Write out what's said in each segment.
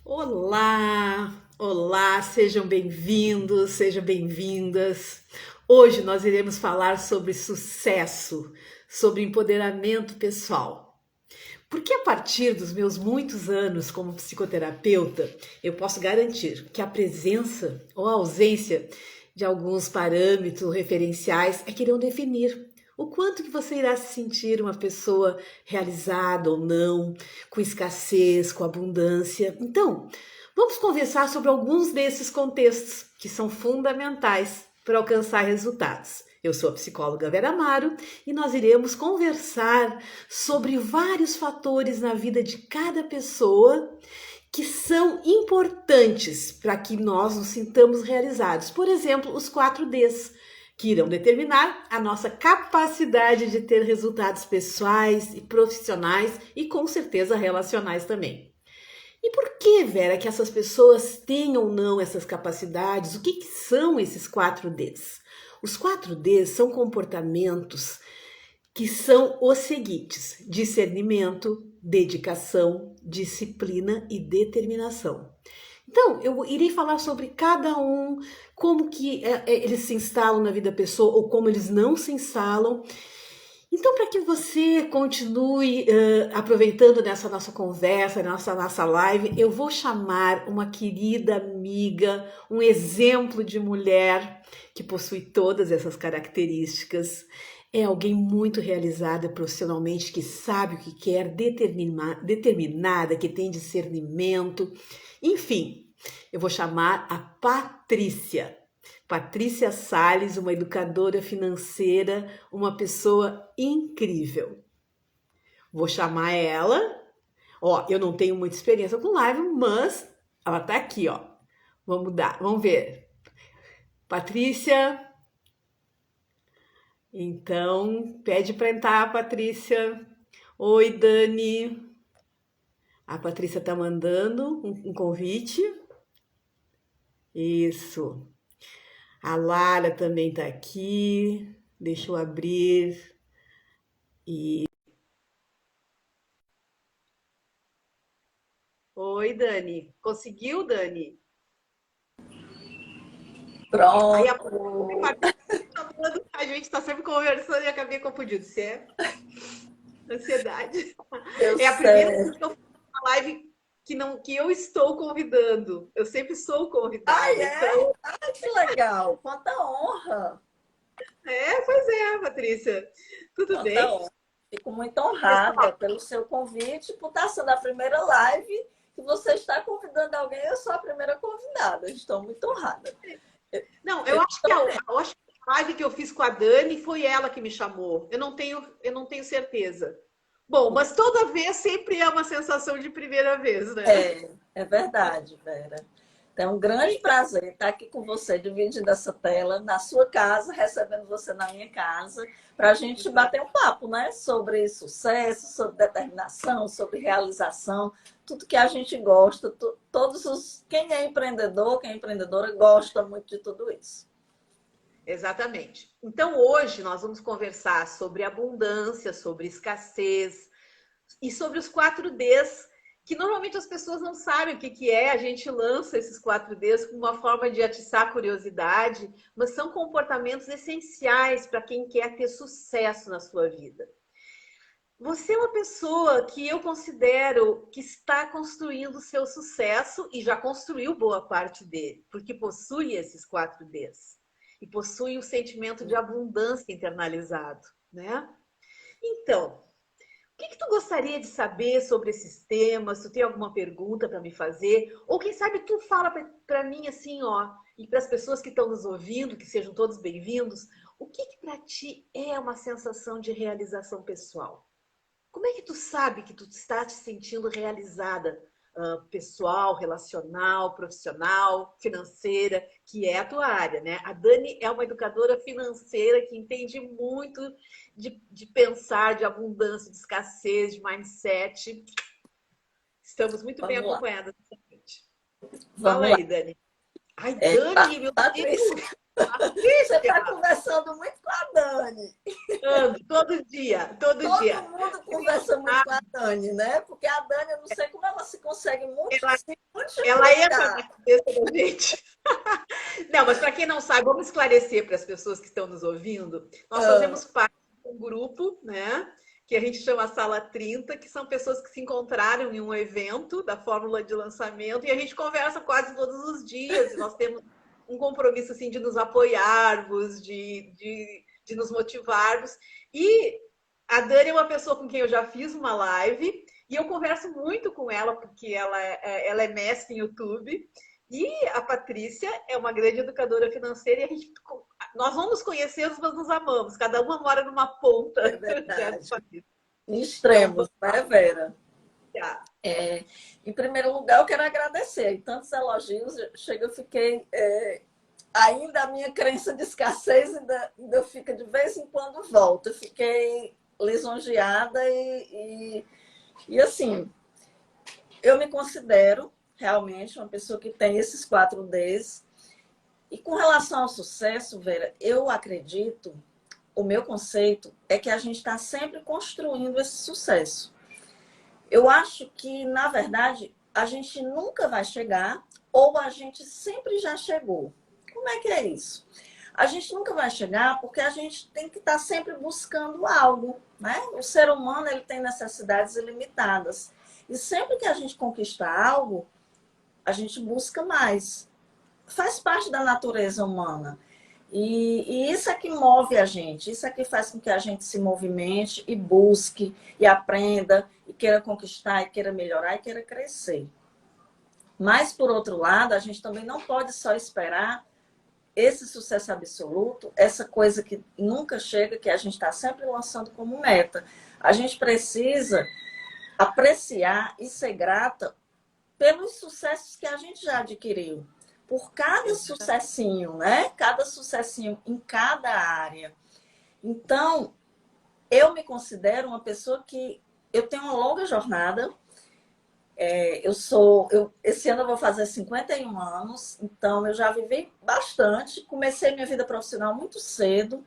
Olá, olá, sejam bem-vindos, sejam bem-vindas. Hoje nós iremos falar sobre sucesso, sobre empoderamento pessoal. Porque a partir dos meus muitos anos como psicoterapeuta, eu posso garantir que a presença ou a ausência de alguns parâmetros referenciais é que irão definir o quanto que você irá se sentir uma pessoa realizada ou não, com escassez, com abundância. Então, vamos conversar sobre alguns desses contextos que são fundamentais para alcançar resultados. Eu sou a psicóloga Vera Amaro e nós iremos conversar sobre vários fatores na vida de cada pessoa que são importantes para que nós nos sintamos realizados. Por exemplo, os 4Ds, que irão determinar a nossa capacidade de ter resultados pessoais e profissionais e com certeza relacionais também. E por que, Vera, que essas pessoas têm ou não essas capacidades? O que são esses 4Ds? Os 4Ds são comportamentos que são os seguintes: discernimento, dedicação, disciplina e determinação. Então, eu irei falar sobre cada um, como que eles se instalam na vida da pessoa ou como eles não se instalam. Então, para que você continue aproveitando nessa nossa conversa, nossa live, eu vou chamar uma querida amiga, um exemplo de mulher que possui todas essas características. É alguém muito realizada profissionalmente, que sabe o que quer, determinada, que tem discernimento. Enfim, eu vou chamar a Patrícia. Patrícia Salles, uma educadora financeira, uma pessoa incrível. Vou chamar ela. Ó, eu não tenho muita experiência com live, mas ela tá aqui, ó. Vamos ver. Patrícia. Então, pede para entrar, Patrícia. Oi, Dani. A Patrícia tá mandando um convite. Isso. A Lara também tá aqui. Deixa eu abrir. Oi, Dani. Conseguiu, Dani? Aí Pronto. a gente tá sempre conversando e acabei confundindo. Se é ansiedade. Deu É a primeira vez certo. que eu faço uma live que eu estou convidando. Eu sempre sou Ai, convidada. é? Então, Ai, que legal. Quanta honra. pois é, Patrícia. Tudo Quanta bem? honra. Fico muito honrada pelo seu convite, por estar sendo a primeira live que você está convidando alguém. Eu sou a primeira convidada. Estou muito honrada. Não, eu Eu acho que a live que eu fiz com a Dani foi ela que me chamou. Eu não tenho certeza. Bom, mas toda vez sempre é uma sensação de primeira vez, né? é verdade, Vera. É um grande prazer estar aqui com você, dividindo essa tela na sua casa, recebendo você na minha casa, para a gente bater um papo, né? Sobre sucesso, sobre determinação, sobre realização, tudo que a gente gosta, quem é empreendedor, quem é empreendedora, gosta muito de tudo isso. Exatamente. Então, hoje nós vamos conversar sobre abundância, sobre escassez e sobre os 4Ds, que normalmente as pessoas não sabem o que é. A gente lança esses 4Ds como uma forma de atiçar a curiosidade, mas são comportamentos essenciais para quem quer ter sucesso na sua vida. Você é uma pessoa que eu considero que está construindo o seu sucesso e já construiu boa parte dele, porque possui esses 4Ds e possui o sentimento de abundância internalizado, né? Então, o que tu gostaria de saber sobre esses temas? Tu tem alguma pergunta para me fazer? Ou quem sabe tu fala para mim assim, ó, e para as pessoas que estão nos ouvindo, que sejam todos bem-vindos, o que para ti é uma sensação de realização pessoal? Como é que tu sabe que tu está te sentindo realizada, pessoal, relacional, profissional, financeira, que é a tua área, né? A Dani é uma educadora financeira que entende muito de pensar, de abundância, de escassez, de mindset. Estamos muito bem Vamos lá. acompanhadas nessa noite. Fala Vamos lá. aí, Dani. Ai, Dani, meu Patrícia, Deus! você está Patrícia! conversando muito com a Dani. Todo dia, todo Todo dia. mundo conversa muito com a Dani, né? Porque a Dani, eu não sei como ela se consegue Ela, se ela entra na multiplicar. cabeça da gente. Não, mas para quem não sabe, vamos esclarecer para as pessoas que estão nos ouvindo. Nós Ah, fazemos parte de um grupo, né? Que a gente chama Sala 30, que são pessoas que se encontraram em um evento da fórmula de lançamento e a gente conversa quase todos os dias. E nós temos um compromisso assim de nos apoiarmos, de nos motivarmos. E a Dani é uma pessoa com quem eu já fiz uma live e eu converso muito com ela, porque ela é mestre em YouTube. E a Patrícia é uma grande educadora financeira e nós não nos conhecemos, mas nos amamos. Cada uma mora numa é ponta, certo, verdade. Patrícia? Em Então, vamos extremos, né, Vera? lá. Em primeiro lugar, eu quero agradecer. E tantos elogios, eu fiquei. Ainda a minha crença de escassez ainda fica de vez em quando volta. Eu fiquei lisonjeada e assim, eu me considero realmente uma pessoa que tem esses 4Ds. E com relação ao sucesso, Vera, eu acredito, o meu conceito é que a gente está sempre construindo esse sucesso. Eu acho que, na verdade, a gente nunca vai chegar ou a gente sempre já chegou. Como é que é isso? A gente nunca vai chegar porque a gente tem que estar sempre buscando algo, né? O ser humano ele tem necessidades ilimitadas. E sempre que a gente conquista algo, a gente busca mais. Faz parte da natureza humana. E isso é que move a gente, isso é que faz com que a gente se movimente e busque, e aprenda, e queira conquistar, e queira melhorar, e queira crescer. Mas, por outro lado, a gente também não pode só esperar esse sucesso absoluto, essa coisa que nunca chega, que a gente está sempre lançando como meta. A gente precisa apreciar e ser grata pelos sucessos que a gente já adquiriu. Por cada sucessinho, né? Cada sucessinho em cada área. Então, eu me considero uma pessoa que eu tenho uma longa jornada. Esse ano eu vou fazer 51 anos, então eu já vivi bastante. Comecei minha vida profissional muito cedo.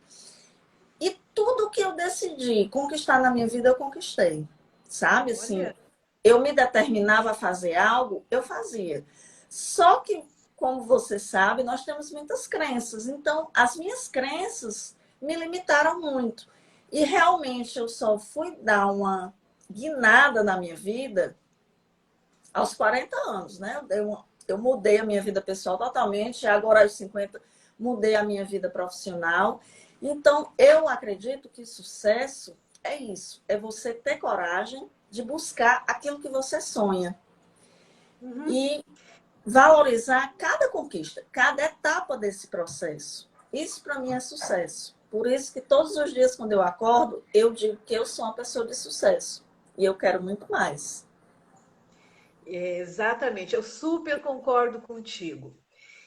E tudo que eu decidi conquistar na minha vida, eu conquistei. Sabe, assim, Olha, eu me determinava a fazer algo, eu fazia. Só que, como você sabe, nós temos muitas crenças. Então, as minhas crenças me limitaram muito. E realmente eu só fui dar uma guinada na minha vida aos 40 anos, né? Eu mudei a minha vida pessoal totalmente, agora aos 50 mudei a minha vida profissional. Então, eu acredito que sucesso é isso, é você ter coragem de buscar aquilo que você sonha uhum. e valorizar cada conquista, cada etapa desse processo. Isso para mim é sucesso. Por isso que todos os dias quando eu acordo, eu digo que eu sou uma pessoa de sucesso e eu quero muito mais. Exatamente, eu super concordo contigo.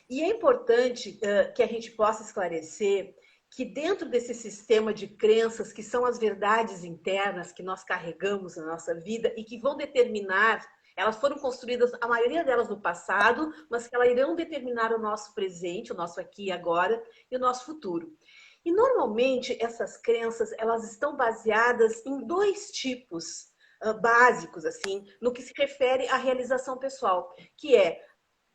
E é importante que a gente possa esclarecer que dentro desse sistema de crenças, que são as verdades internas que nós carregamos na nossa vida e que vão determinar, elas foram construídas, a maioria delas no passado, mas que elas irão determinar o nosso presente, o nosso aqui e agora e o nosso futuro. E normalmente essas crenças, elas estão baseadas em dois tipos básicos, assim, no que se refere à realização pessoal, que é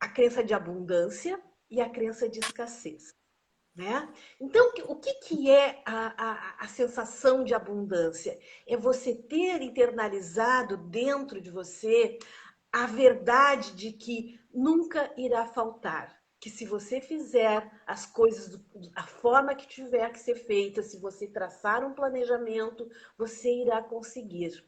a crença de abundância e a crença de escassez. Né? Então, o que é a sensação de abundância? É você ter internalizado dentro de você a verdade de que nunca irá faltar. Que se você fizer as coisas da forma que tiver que ser feita, se você traçar um planejamento, você irá conseguir.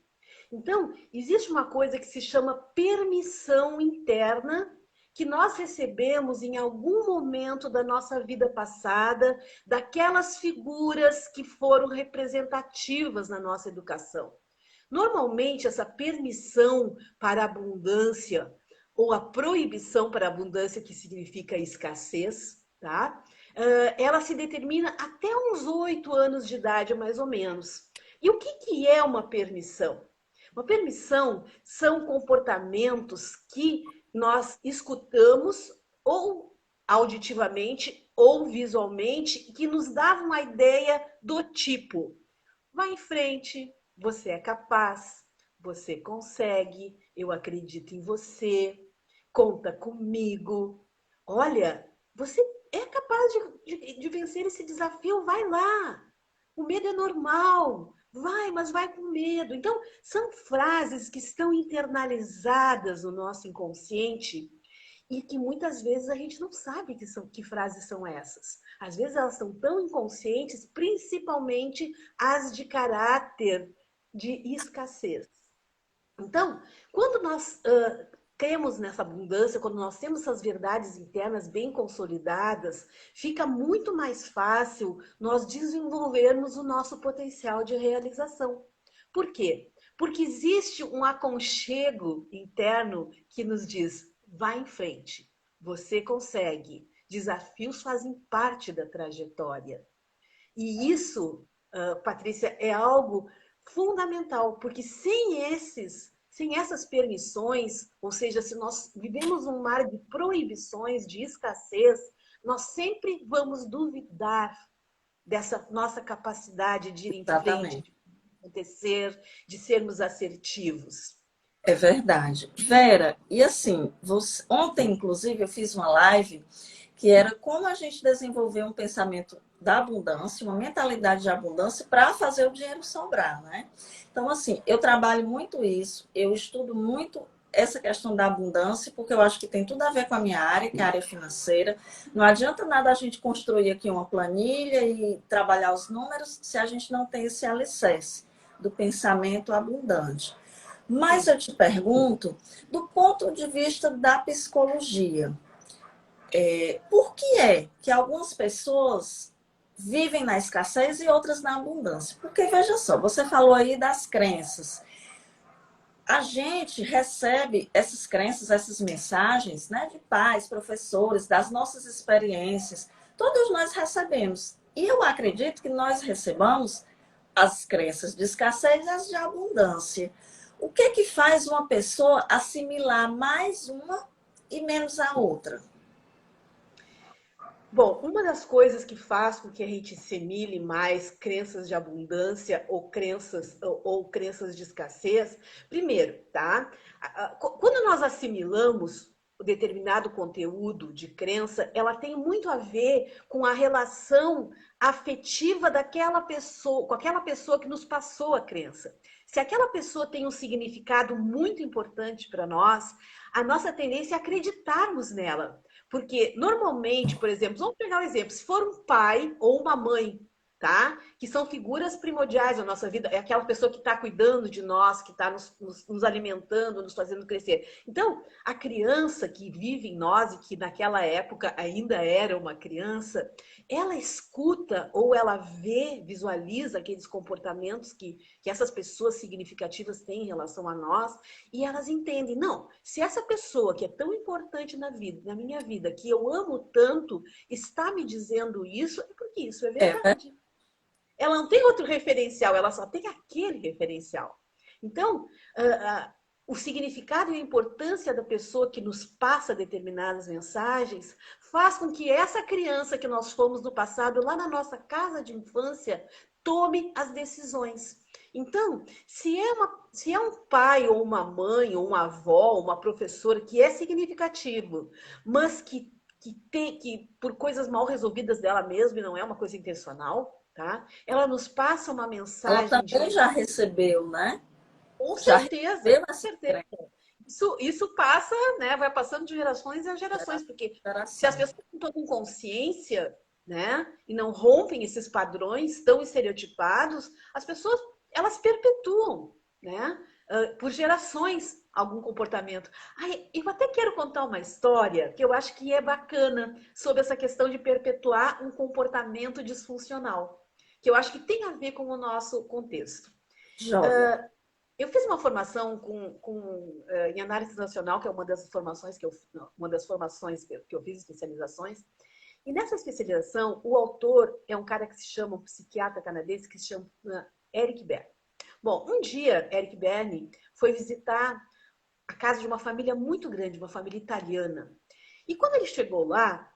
Então, existe uma coisa que se chama permissão interna que nós recebemos em algum momento da nossa vida passada, daquelas figuras que foram representativas na nossa educação. Normalmente, essa permissão para a abundância, ou a proibição para a abundância, que significa escassez, tá? Ela se determina até uns 8 anos de idade, mais ou menos. E o que é uma permissão? Uma permissão são comportamentos que nós escutamos ou auditivamente ou visualmente que nos davam a ideia do tipo: vai em frente, você é capaz, você consegue, eu acredito em você, conta comigo. Olha, você é capaz de vencer esse desafio, vai lá. O medo é normal, vai, mas vai com medo. Então, são frases que estão internalizadas no nosso inconsciente e que muitas vezes a gente não sabe que frases são essas. Às vezes elas são tão inconscientes, principalmente as de caráter de escassez. Então, quando nós cremos nessa abundância, quando nós temos essas verdades internas bem consolidadas, fica muito mais fácil nós desenvolvermos o nosso potencial de realização. Por quê? Porque existe um aconchego interno que nos diz: vá em frente, você consegue, desafios fazem parte da trajetória. E isso, Patrícia, é algo fundamental, porque sem essas permissões, ou seja, se nós vivemos um mar de proibições, de escassez, nós sempre vamos duvidar dessa nossa capacidade de ir em frente, Exatamente. de acontecer, de sermos assertivos. É verdade. Vera, e assim, ontem, inclusive, eu fiz uma live que era como a gente desenvolver um pensamento da abundância, uma mentalidade de abundância para fazer o dinheiro sobrar, né? Então, assim, eu trabalho muito isso, eu estudo muito essa questão da abundância, porque eu acho que tem tudo a ver com a minha área, que é a área financeira. Não adianta nada a gente construir aqui uma planilha e trabalhar os números se a gente não tem esse alicerce do pensamento abundante. Mas Sim. eu te pergunto, do ponto de vista da psicologia, por que é que algumas pessoas vivem na escassez e outras na abundância? Porque, veja só, você falou aí das crenças. A gente recebe essas crenças, essas mensagens, né, de pais, professores, das nossas experiências. Todos nós recebemos. E eu acredito que nós recebamos as crenças de escassez e as de abundância. O que que faz uma pessoa assimilar mais uma e menos a outra? Bom, uma das coisas que faz com que a gente assimile mais crenças de abundância ou crenças de escassez, primeiro, tá? Quando nós assimilamos determinado conteúdo de crença, ela tem muito a ver com a relação afetiva daquela pessoa, com aquela pessoa que nos passou a crença. Se aquela pessoa tem um significado muito importante para nós, a nossa tendência é acreditarmos nela. Porque normalmente, por exemplo, vamos pegar um exemplo, se for um pai ou uma mãe, tá? Que são figuras primordiais na nossa vida, é aquela pessoa que está cuidando de nós, que está nos alimentando, nos fazendo crescer. Então, a criança que vive em nós e que naquela época ainda era uma criança, ela escuta ou ela vê, visualiza aqueles comportamentos que essas pessoas significativas têm em relação a nós e elas entendem, não, se essa pessoa que é tão importante na minha vida, que eu amo tanto, está me dizendo isso, é porque isso é É, verdade. Ela não tem outro referencial, ela só tem aquele referencial. Então, o significado e a importância da pessoa que nos passa determinadas mensagens faz com que essa criança que nós fomos no passado, lá na nossa casa de infância, tome as decisões. Então, se é um pai ou uma mãe ou uma avó, ou uma professora que é significativo, mas que por coisas mal resolvidas dela mesma e não é uma coisa intencional, tá? Ela nos passa uma ela mensagem de também já recebeu, né? com Já certeza, recebeu com essa certeza. Isso passa, né? Vai passando de gerações a gerações, porque se as geração. pessoas não tomam consciência, né, e não rompem esses padrões tão estereotipados, as pessoas elas perpetuam, né, por gerações algum comportamento. Ai, eu até quero contar uma história que eu acho que é bacana sobre essa questão de perpetuar um comportamento disfuncional, que eu acho que tem a ver com o nosso contexto. Joia. Eu fiz uma formação em análise nacional, que é uma das formações que eu fiz, especializações. E nessa especialização, o autor é um cara que se chama, um psiquiatra canadense, que se chama Eric Berne. Bom, um dia, Eric Berne foi visitar a casa de uma família muito grande, uma família italiana. E quando ele chegou lá,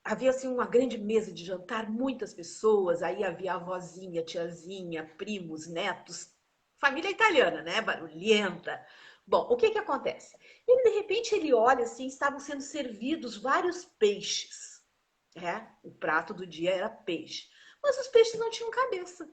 havia assim uma grande mesa de jantar, muitas pessoas, aí havia a avózinha, tiazinha, primos, netos, família italiana, né? Barulhenta, Bom, o que que acontece? Ele, de repente, ele olha assim, estavam sendo servidos vários peixes. O prato do dia era peixe. Mas os peixes não tinham cabeça.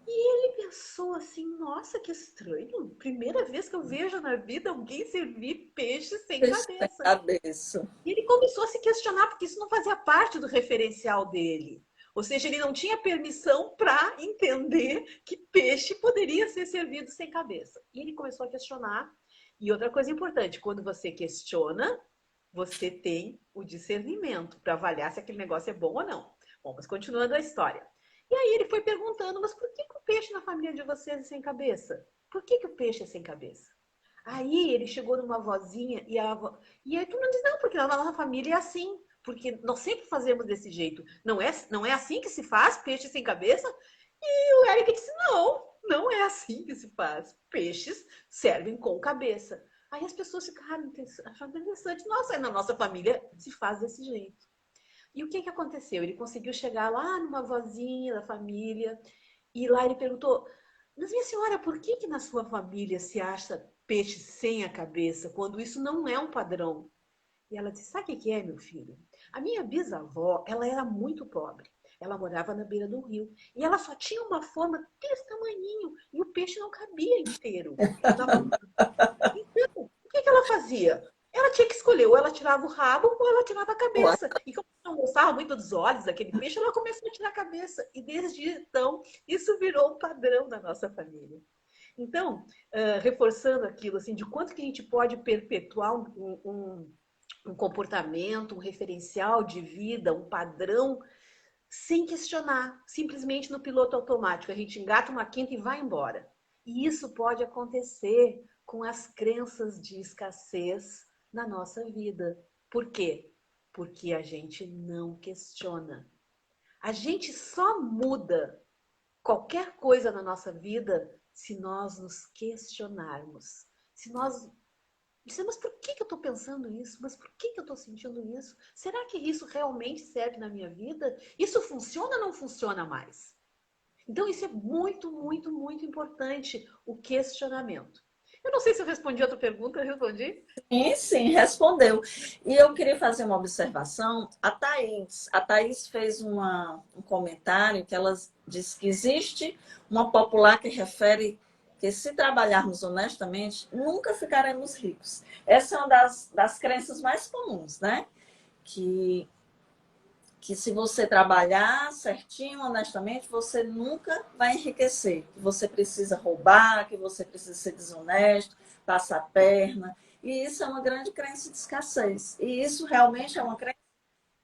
E ele pensou assim, nossa, que estranho. Primeira vez que eu vejo na vida alguém servir peixe sem Sem cabeça. cabeça. E ele começou a se questionar, porque isso não fazia parte do referencial dele. Ou seja, ele não tinha permissão para entender que peixe poderia ser servido sem cabeça. E ele começou a questionar. E outra coisa importante, quando você questiona, você tem o discernimento para avaliar se aquele negócio é bom ou não. Bom, mas continuando a história. E aí ele foi perguntando, mas por que o peixe na família de vocês é sem cabeça? Por que o peixe é sem cabeça? Aí ele chegou numa vozinha e a avó... E aí tu não diz, não, porque na nossa família é assim. Porque nós sempre fazemos desse jeito. Não é assim que se faz peixe sem cabeça? E o Eric disse, não, não é assim que se faz. Peixes servem com cabeça. Aí as pessoas ficaram achando interessante. Nossa, na nossa família se faz desse jeito. E o que aconteceu? Ele conseguiu chegar lá numa vozinha da família e lá ele perguntou, mas minha senhora, por que na sua família se acha peixe sem a cabeça, quando isso não é um padrão? E ela disse, sabe o que é, meu filho? A minha bisavó, ela era muito pobre. Ela morava na beira do rio. E ela só tinha uma forma desse tamanhinho. E o peixe não cabia inteiro na forma. Então, o que ela fazia? Ela tinha que escolher, ou ela tirava o rabo, ou ela tirava a cabeça. E como ela não gostava muito dos olhos daquele peixe, ela começou a tirar a cabeça. E desde então, isso virou um padrão da nossa família. Então, reforçando aquilo, assim, de quanto que a gente pode perpetuar um comportamento, um referencial de vida, um padrão, sem questionar, simplesmente no piloto automático. A gente engata uma quinta e vai embora. E isso pode acontecer com as crenças de escassez na nossa vida. Por quê? Porque a gente não questiona. A gente só muda qualquer coisa na nossa vida se nós nos questionarmos. Se nós dizemos, mas por que eu estou pensando isso? Mas por que eu estou sentindo isso? Será que isso realmente serve na minha vida? Isso funciona ou não funciona mais? Então, isso é muito, muito, muito importante, o questionamento. Eu não sei se eu respondi a outra pergunta, eu respondi? Sim, sim, respondeu. E eu queria fazer uma observação. A Thaís fez um comentário que ela disse que existe uma popular que refere que se trabalharmos honestamente, nunca ficaremos ricos. Essa é uma das crenças mais comuns, né? Que que se você trabalhar certinho, honestamente, você nunca vai enriquecer. Que você precisa roubar, que você precisa ser desonesto, passar a perna. E isso é uma grande crença de escassez. E isso realmente é uma crença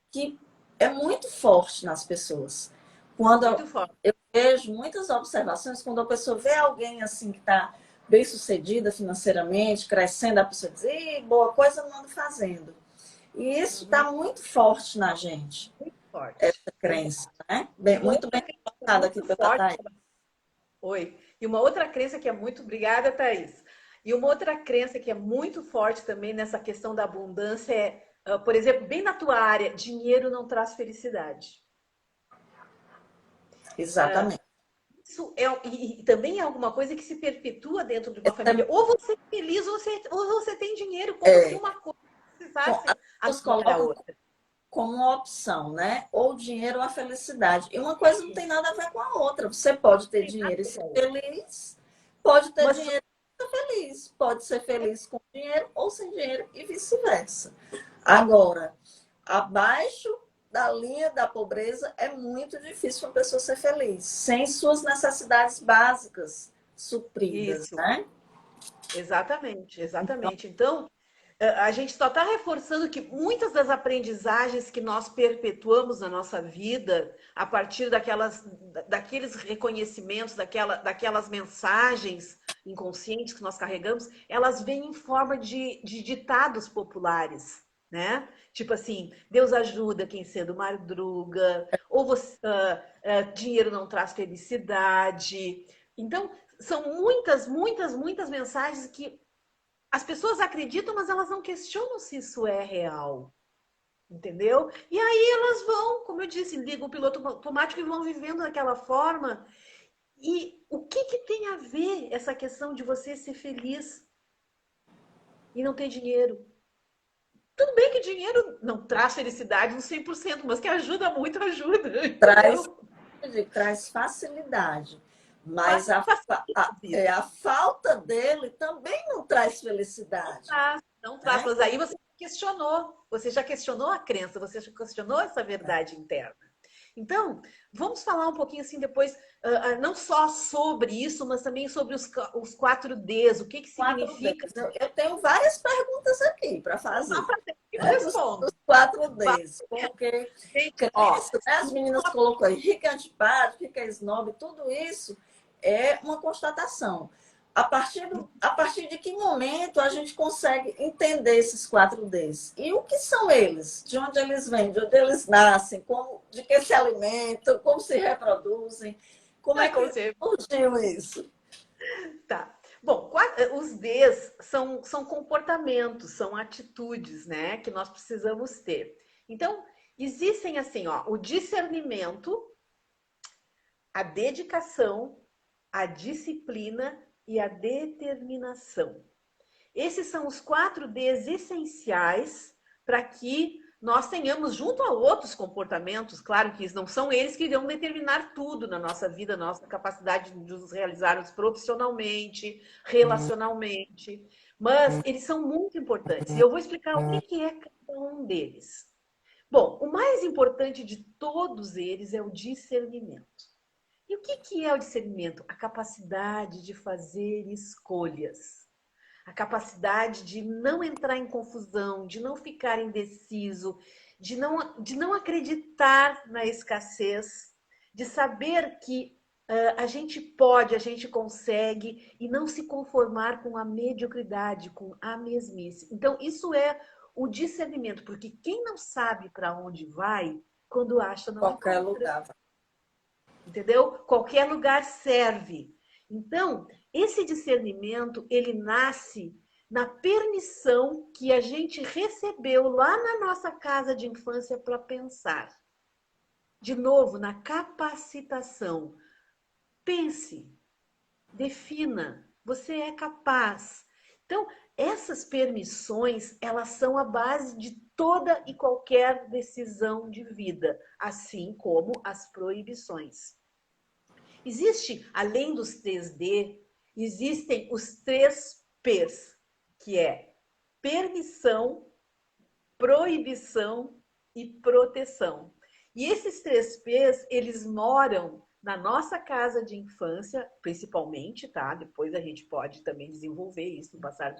que é muito forte nas pessoas. Quando Muito forte. eu vejo muitas observações, quando a pessoa vê alguém assim que está bem sucedida financeiramente, crescendo, a pessoa diz, boa coisa não ando fazendo. E isso está muito forte na gente, Muito forte. essa crença, né? E Muito outra bem crença colocada aqui muito pela forte. Thaís. Oi. E uma outra crença que é muito. Obrigada, Thaís. E uma outra crença que é muito forte também nessa questão da abundância é, por exemplo, bem na tua área, dinheiro não traz felicidade. Exatamente. Isso é, e também é alguma coisa que se perpetua dentro de uma Essa família. Ou você é feliz, ou você tem dinheiro, como se é, uma coisa as precisasse pessoas anular a colocam outra. como uma opção, né? Ou dinheiro ou a felicidade. E uma coisa não tem nada a ver com a outra. Você pode ter dinheiro e ser feliz, pode ter Mas dinheiro e ser feliz. Pode ser feliz com dinheiro ou sem dinheiro e vice-versa. Agora, abaixo da linha da pobreza é muito difícil uma pessoa ser feliz, sem suas necessidades básicas supridas, isso, né? exatamente, Então, exatamente. Então, a gente só está reforçando que muitas das aprendizagens que nós perpetuamos na nossa vida, a partir daqueles reconhecimentos, daquelas mensagens inconscientes que nós carregamos, elas vêm em forma de ditados populares, né? Tipo assim, Deus ajuda quem cedo madruga, ou dinheiro não traz felicidade. Então, são muitas, muitas, muitas mensagens que as pessoas acreditam, mas elas não questionam se isso é real. Entendeu? E aí elas vão, como eu disse, ligam o piloto automático e vão vivendo daquela forma. E o que que tem a ver essa questão de você ser feliz e não ter dinheiro? Tudo bem que dinheiro não traz felicidade no 100%, mas que ajuda muito, ajuda, Traz, entendeu? traz facilidade, mas Facilita. a falta dele também não traz felicidade, Não traz, né? mas aí você já questionou a crença, você já questionou essa verdade interna. Então, vamos falar um pouquinho assim depois, não só sobre isso, mas também sobre os 4Ds, o que que Quatro significa. Ds. Eu tenho várias perguntas aqui para fazer, Eu né? respondo. Dos quatro Ds, porque Ó, crença, né? As meninas colocou aí, rica é antipático, rica é snob, tudo isso é uma constatação. A partir de que momento a gente consegue entender esses quatro Ds? E o que são eles? De onde eles vêm? De onde eles nascem? Como, de que se alimentam? Como se reproduzem? Como é como que você. surgiu isso? Tá. Bom, os Ds são comportamentos, são atitudes, né, que nós precisamos ter. Então, existem assim, ó, o discernimento, a dedicação, a disciplina e a determinação. Esses são os 4Ds essenciais para que nós tenhamos, junto a outros comportamentos, claro que não são eles que irão determinar tudo na nossa vida, nossa capacidade de nos realizarmos profissionalmente, relacionalmente, mas eles são muito importantes. E eu vou explicar o que é cada um deles. Bom, o mais importante de todos eles é o discernimento. E o que é o discernimento? A capacidade de fazer escolhas. A capacidade de não entrar em confusão, de não ficar indeciso, de não acreditar na escassez, de saber que a gente pode, a gente consegue e não se conformar com a mediocridade, com a mesmice. Então, isso é o discernimento, porque quem não sabe para onde vai, quando acha, não Qualquer encontra. lugar. Entendeu? Qualquer lugar serve. Então, esse discernimento, ele nasce na permissão que a gente recebeu lá na nossa casa de infância para pensar. De novo, na capacitação. Pense, defina, você é capaz. Então, essas permissões, elas são a base de toda e qualquer decisão de vida, assim como as proibições. Existe, além dos 3D, existem os 3Ps, que é permissão, proibição e proteção. E esses 3Ps, eles moram na nossa casa de infância, principalmente, tá? Depois a gente pode também desenvolver isso no passar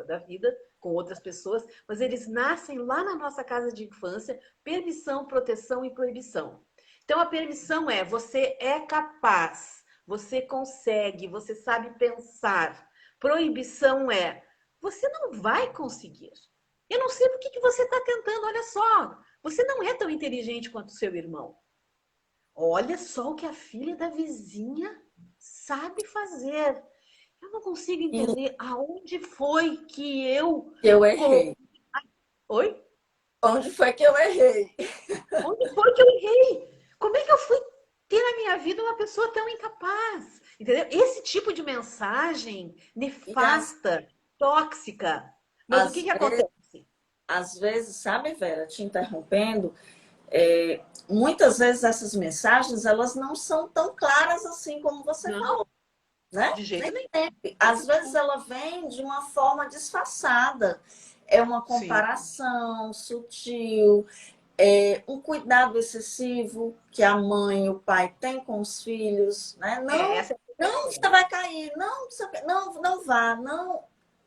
da vida com outras pessoas, mas eles nascem lá na nossa casa de infância, permissão, proteção e proibição. Então, a permissão é: você é capaz, você consegue, você sabe pensar. Proibição é: você não vai conseguir. Eu não sei por que você está tentando, olha só. Você não é tão inteligente quanto o seu irmão. Olha só o que a filha da vizinha sabe fazer. Eu não consigo entender aonde foi que eu Eu coloquei. errei. Oi? Onde foi que eu errei? Onde foi que eu errei? Como é que eu fui ter na minha vida uma pessoa tão incapaz? Entendeu? Esse tipo de mensagem E nefasta, tóxica. Mas o que às que acontece? às vezes, sabe, Vera, te interrompendo, muitas vezes essas mensagens elas não são tão claras assim como você Não, falou, né? de jeito Nem nenhum. sempre. Às vezes ela vem de uma forma disfarçada. É uma Sim. comparação sutil, um cuidado excessivo que a mãe e o pai têm com os filhos, né? Não, Essa é a não, você questão. vai cair, não, não, não vá, não.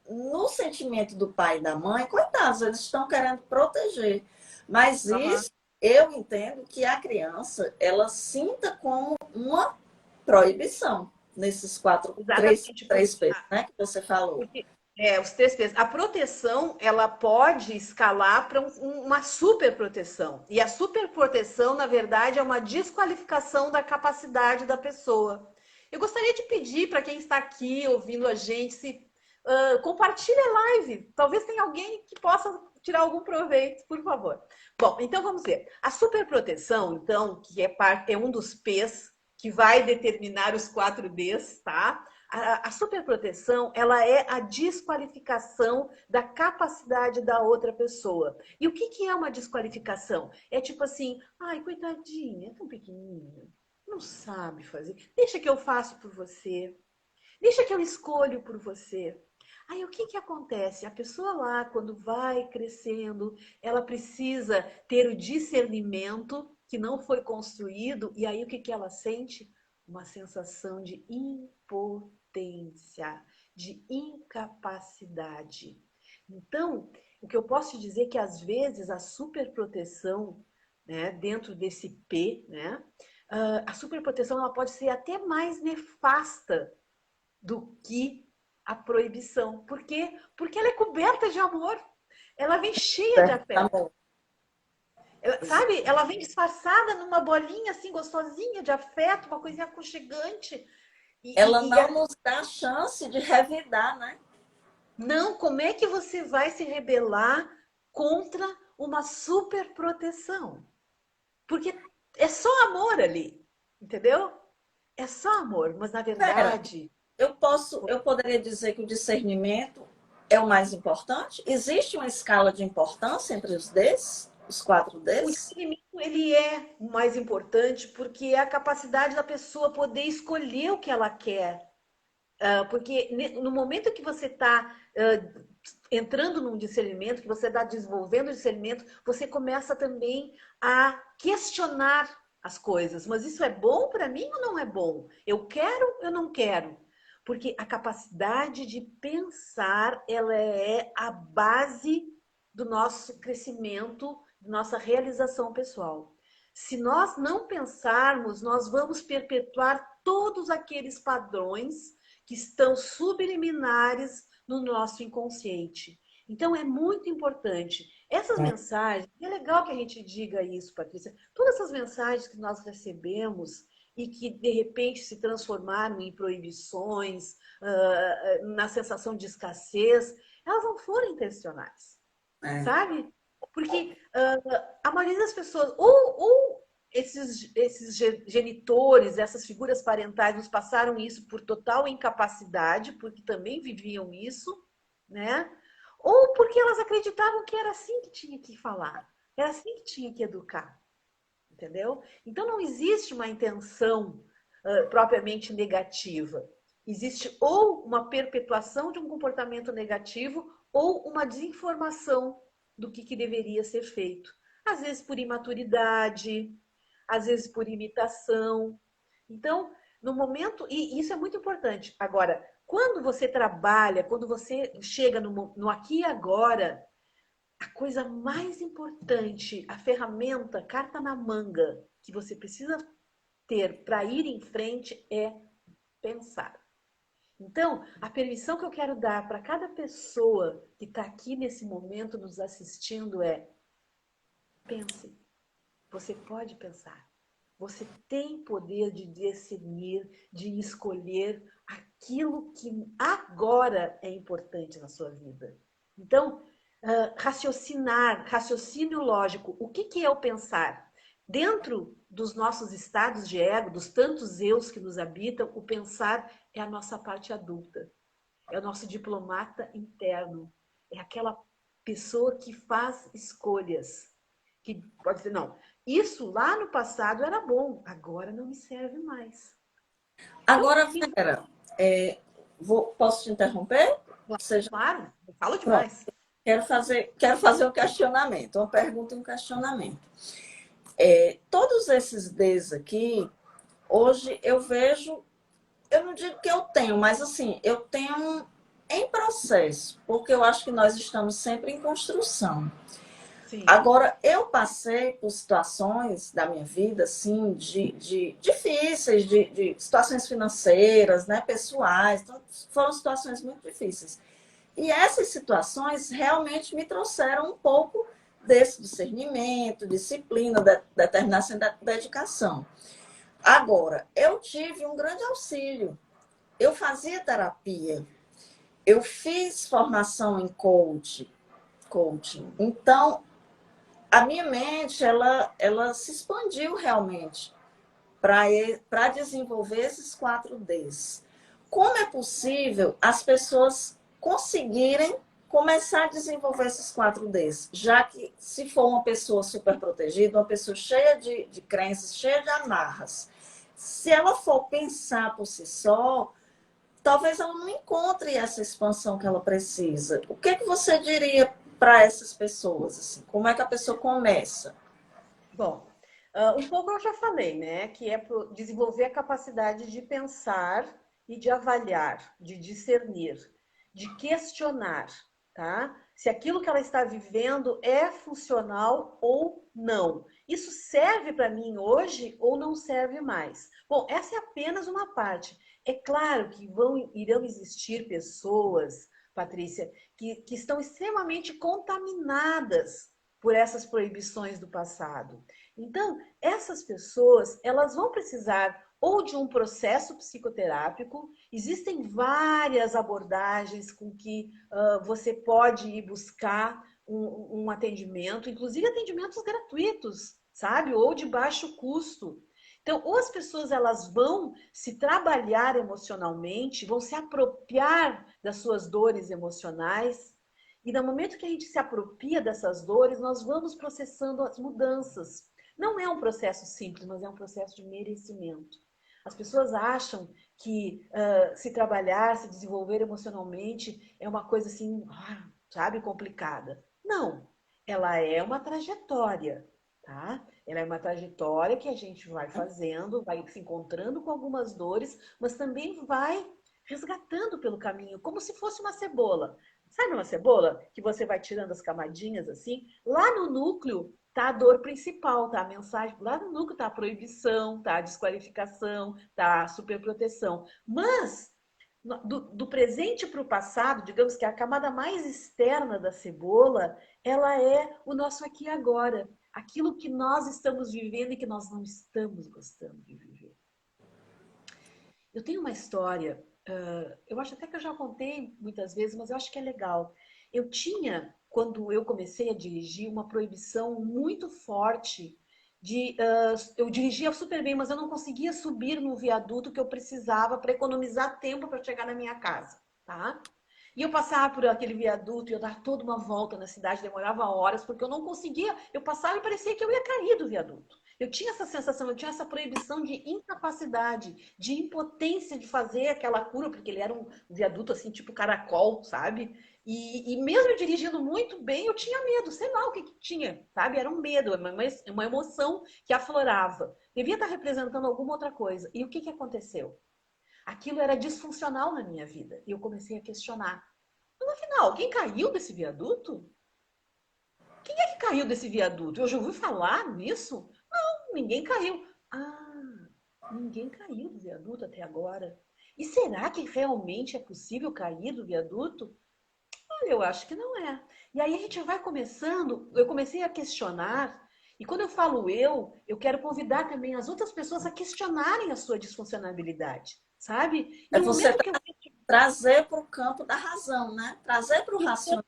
No sentimento do pai e da mãe, coitados, eles estão querendo proteger. Mas Uhum. isso, eu entendo que a criança, ela sinta como uma proibição nesses Exatamente. três P's, né, que você falou. Porque os 3Ps. A proteção, ela pode escalar para uma super proteção. E a super proteção, na verdade, é uma desqualificação da capacidade da pessoa. Eu gostaria de pedir para quem está aqui ouvindo a gente, se compartilhe a live. Talvez tenha alguém que possa tirar algum proveito, por favor. Bom, então vamos ver. A super proteção, então, que é um dos P's, que vai determinar os 4Ds, tá? A superproteção, ela é a desqualificação da capacidade da outra pessoa. E o que, que é uma desqualificação? É tipo assim, ai, coitadinha, é tão pequenininha, não sabe fazer. Deixa que eu faço por você. Deixa que eu escolho por você. Aí o que que acontece? A pessoa lá, quando vai crescendo, ela precisa ter o discernimento que não foi construído, e aí o que que ela sente? Uma sensação de impotência, de incapacidade. Então, o que eu posso te dizer é que às vezes a superproteção, né, dentro desse P, né, a superproteção ela pode ser até mais nefasta do que a proibição. Por quê? Porque ela é coberta de amor. Ela vem cheia de afeto. Ela, sabe? Ela vem disfarçada numa bolinha assim gostosinha de afeto, uma coisinha aconchegante. Ela não nos dá a chance de revidar, né? Não, como é que você vai se rebelar contra uma super proteção? Porque é só amor ali, entendeu? É só amor, mas na Pera, verdade eu poderia dizer que o discernimento é o mais importante? Existe uma escala de importância entre os Ds, os 4 Ds? o discernimento ele é o mais importante porque é a capacidade da pessoa poder escolher o que ela quer. Porque no momento que você está entrando num discernimento, que você está desenvolvendo o discernimento, você começa também a questionar as coisas. Mas isso é bom para mim ou não é bom? Eu quero, eu não quero. Porque a capacidade de pensar, ela é a base do nosso crescimento, nossa realização pessoal. Se nós não pensarmos, nós vamos perpetuar todos aqueles padrões que estão subliminares no nosso inconsciente. Então é muito importante. Essas mensagens, é legal que a gente diga isso, Patrícia. Todas essas mensagens que nós recebemos e que de repente se transformaram em proibições, na sensação de escassez, elas não foram intencionais, sabe? Porque a maioria das pessoas, ou esses genitores, essas figuras parentais nos passaram isso por total incapacidade, porque também viviam isso, né? Ou porque elas acreditavam que era assim que tinha que falar, era assim que tinha que educar, entendeu? Então não existe uma intenção propriamente negativa. Existe ou uma perpetuação de um comportamento negativo ou uma desinformação do que deveria ser feito. Às vezes por imaturidade, às vezes por imitação. Então, no momento, e isso é muito importante. Agora, quando você trabalha, quando você chega no aqui e agora, a coisa mais importante, a ferramenta, carta na manga, que você precisa ter para ir em frente é pensar. Então, a permissão que eu quero dar para cada pessoa que está aqui nesse momento nos assistindo é: pense. Você pode pensar. Você tem poder de discernir, de escolher aquilo que agora é importante na sua vida. Então, raciocínio lógico. O que é o pensar? Dentro dos nossos estados de ego, dos tantos eus que nos habitam, o pensar é a nossa parte adulta. É o nosso diplomata interno. É aquela pessoa que faz escolhas. Que pode dizer, não, isso lá no passado era bom, agora não me serve mais. Agora, Vera, posso te interromper? Seja... Claro, eu falo Pronto. demais. Quero fazer um questionamento, uma pergunta e um questionamento. Todos esses Ds aqui, hoje eu vejo, eu não digo que eu tenho, mas assim, eu tenho em processo, porque eu acho que nós estamos sempre em construção. Sim. Agora, eu passei por situações da minha vida, assim, de difíceis, de situações financeiras, né, pessoais, então, foram situações muito difíceis. E essas situações realmente me trouxeram um pouco desse discernimento, disciplina, determinação e dedicação. Agora, eu tive um grande auxílio. Eu fazia terapia, eu fiz formação em coaching. Então, a minha mente, ela se expandiu realmente para desenvolver esses 4Ds. Como é possível as pessoas conseguirem começar a desenvolver esses 4Ds? Já que, se for uma pessoa super protegida, uma pessoa cheia de crenças, cheia de amarras, se ela for pensar por si só, talvez ela não encontre essa expansão que ela precisa. O que você diria para essas pessoas? Assim? Como é que a pessoa começa? Bom, um pouco eu já falei, né? Que é desenvolver a capacidade de pensar e de avaliar, de discernir, de questionar, tá? Se aquilo que ela está vivendo é funcional ou não. Isso serve para mim hoje ou não serve mais? Bom, essa é apenas uma parte. É claro que irão existir pessoas, Patrícia, que estão extremamente contaminadas por essas proibições do passado. Então, essas pessoas, elas vão precisar ou de um processo psicoterápico, existem várias abordagens com que você pode ir buscar um atendimento, inclusive atendimentos gratuitos, sabe? Ou de baixo custo. Então, ou as pessoas elas vão se trabalhar emocionalmente, vão se apropriar das suas dores emocionais, e no momento que a gente se apropria dessas dores, nós vamos processando as mudanças. Não é um processo simples, mas é um processo de merecimento. As pessoas acham que se trabalhar, se desenvolver emocionalmente é uma coisa assim, sabe, complicada. Não, ela é uma trajetória, tá? Ela é uma trajetória que a gente vai fazendo, vai se encontrando com algumas dores, mas também vai resgatando pelo caminho, como se fosse uma cebola. Sabe uma cebola que você vai tirando as camadinhas assim? Lá no núcleo tá a dor principal, tá a mensagem. Lá no núcleo tá a proibição, tá a desqualificação, tá a superproteção. Mas do presente para o passado, digamos que a camada mais externa da cebola, ela é o nosso aqui e agora. Aquilo que nós estamos vivendo e que nós não estamos gostando de viver. Eu tenho uma história, eu acho até que eu já contei muitas vezes, mas eu acho que é legal. Eu tinha, quando eu comecei a dirigir, uma proibição muito forte de... eu dirigia super bem, mas eu não conseguia subir no viaduto que eu precisava para economizar tempo para chegar na minha casa, tá? E eu passava por aquele viaduto e eu dava toda uma volta na cidade, demorava horas, porque eu não conseguia. Eu passava e parecia que eu ia cair do viaduto. Eu tinha essa sensação, eu tinha essa proibição de incapacidade, de impotência de fazer aquela curva, porque ele era um viaduto assim, tipo caracol, sabe? E mesmo eu dirigindo muito bem, eu tinha medo, sei lá o que tinha, sabe? Era um medo, uma emoção que aflorava. Devia estar representando alguma outra coisa. E o que aconteceu? Aquilo era disfuncional na minha vida. E eu comecei a questionar. Mas, afinal, quem caiu desse viaduto? Quem é que caiu desse viaduto? Eu já ouvi falar nisso? Não, ninguém caiu. Ah, ninguém caiu do viaduto até agora. E será que realmente é possível cair do viaduto? Olha, eu acho que não é. E aí a gente vai começando, eu comecei a questionar, e quando eu falo eu quero convidar também as outras pessoas a questionarem a sua disfuncionalidade, sabe? É No você momento que eu trazer para o campo da razão, né? Trazer para o racional.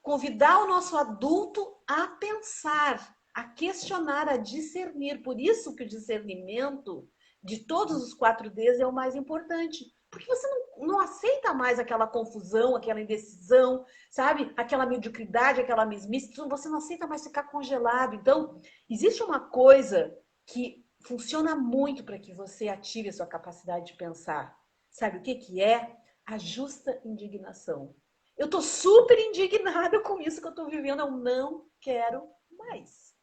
convidar o nosso adulto a pensar, a questionar, a discernir. Por isso que o discernimento de todos os 4Ds é o mais importante. Porque você não aceita mais aquela confusão, aquela indecisão, sabe? Aquela mediocridade, aquela mesmice. Você não aceita mais ficar congelado. Então, existe uma coisa que funciona muito para que você ative a sua capacidade de pensar. Sabe o que é? A justa indignação. Eu tô super indignada com isso que eu tô vivendo. Eu não quero mais.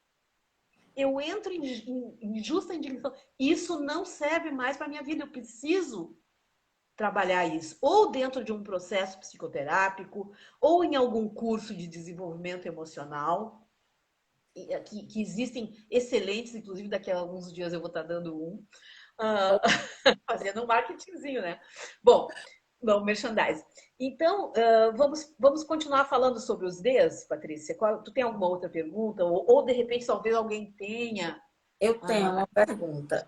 Eu entro em justa indignação. Isso não serve mais para minha vida. Eu preciso trabalhar isso. Ou dentro de um processo psicoterápico, ou em algum curso de desenvolvimento emocional, que existem excelentes, inclusive daqui a alguns dias eu vou estar dando um. Fazendo um marketingzinho, né? Bom, não, merchandise. Então, vamos continuar falando sobre os Ds, Patrícia? Tu tem alguma outra pergunta? Ou de repente, talvez alguém tenha. Eu tenho uma pergunta.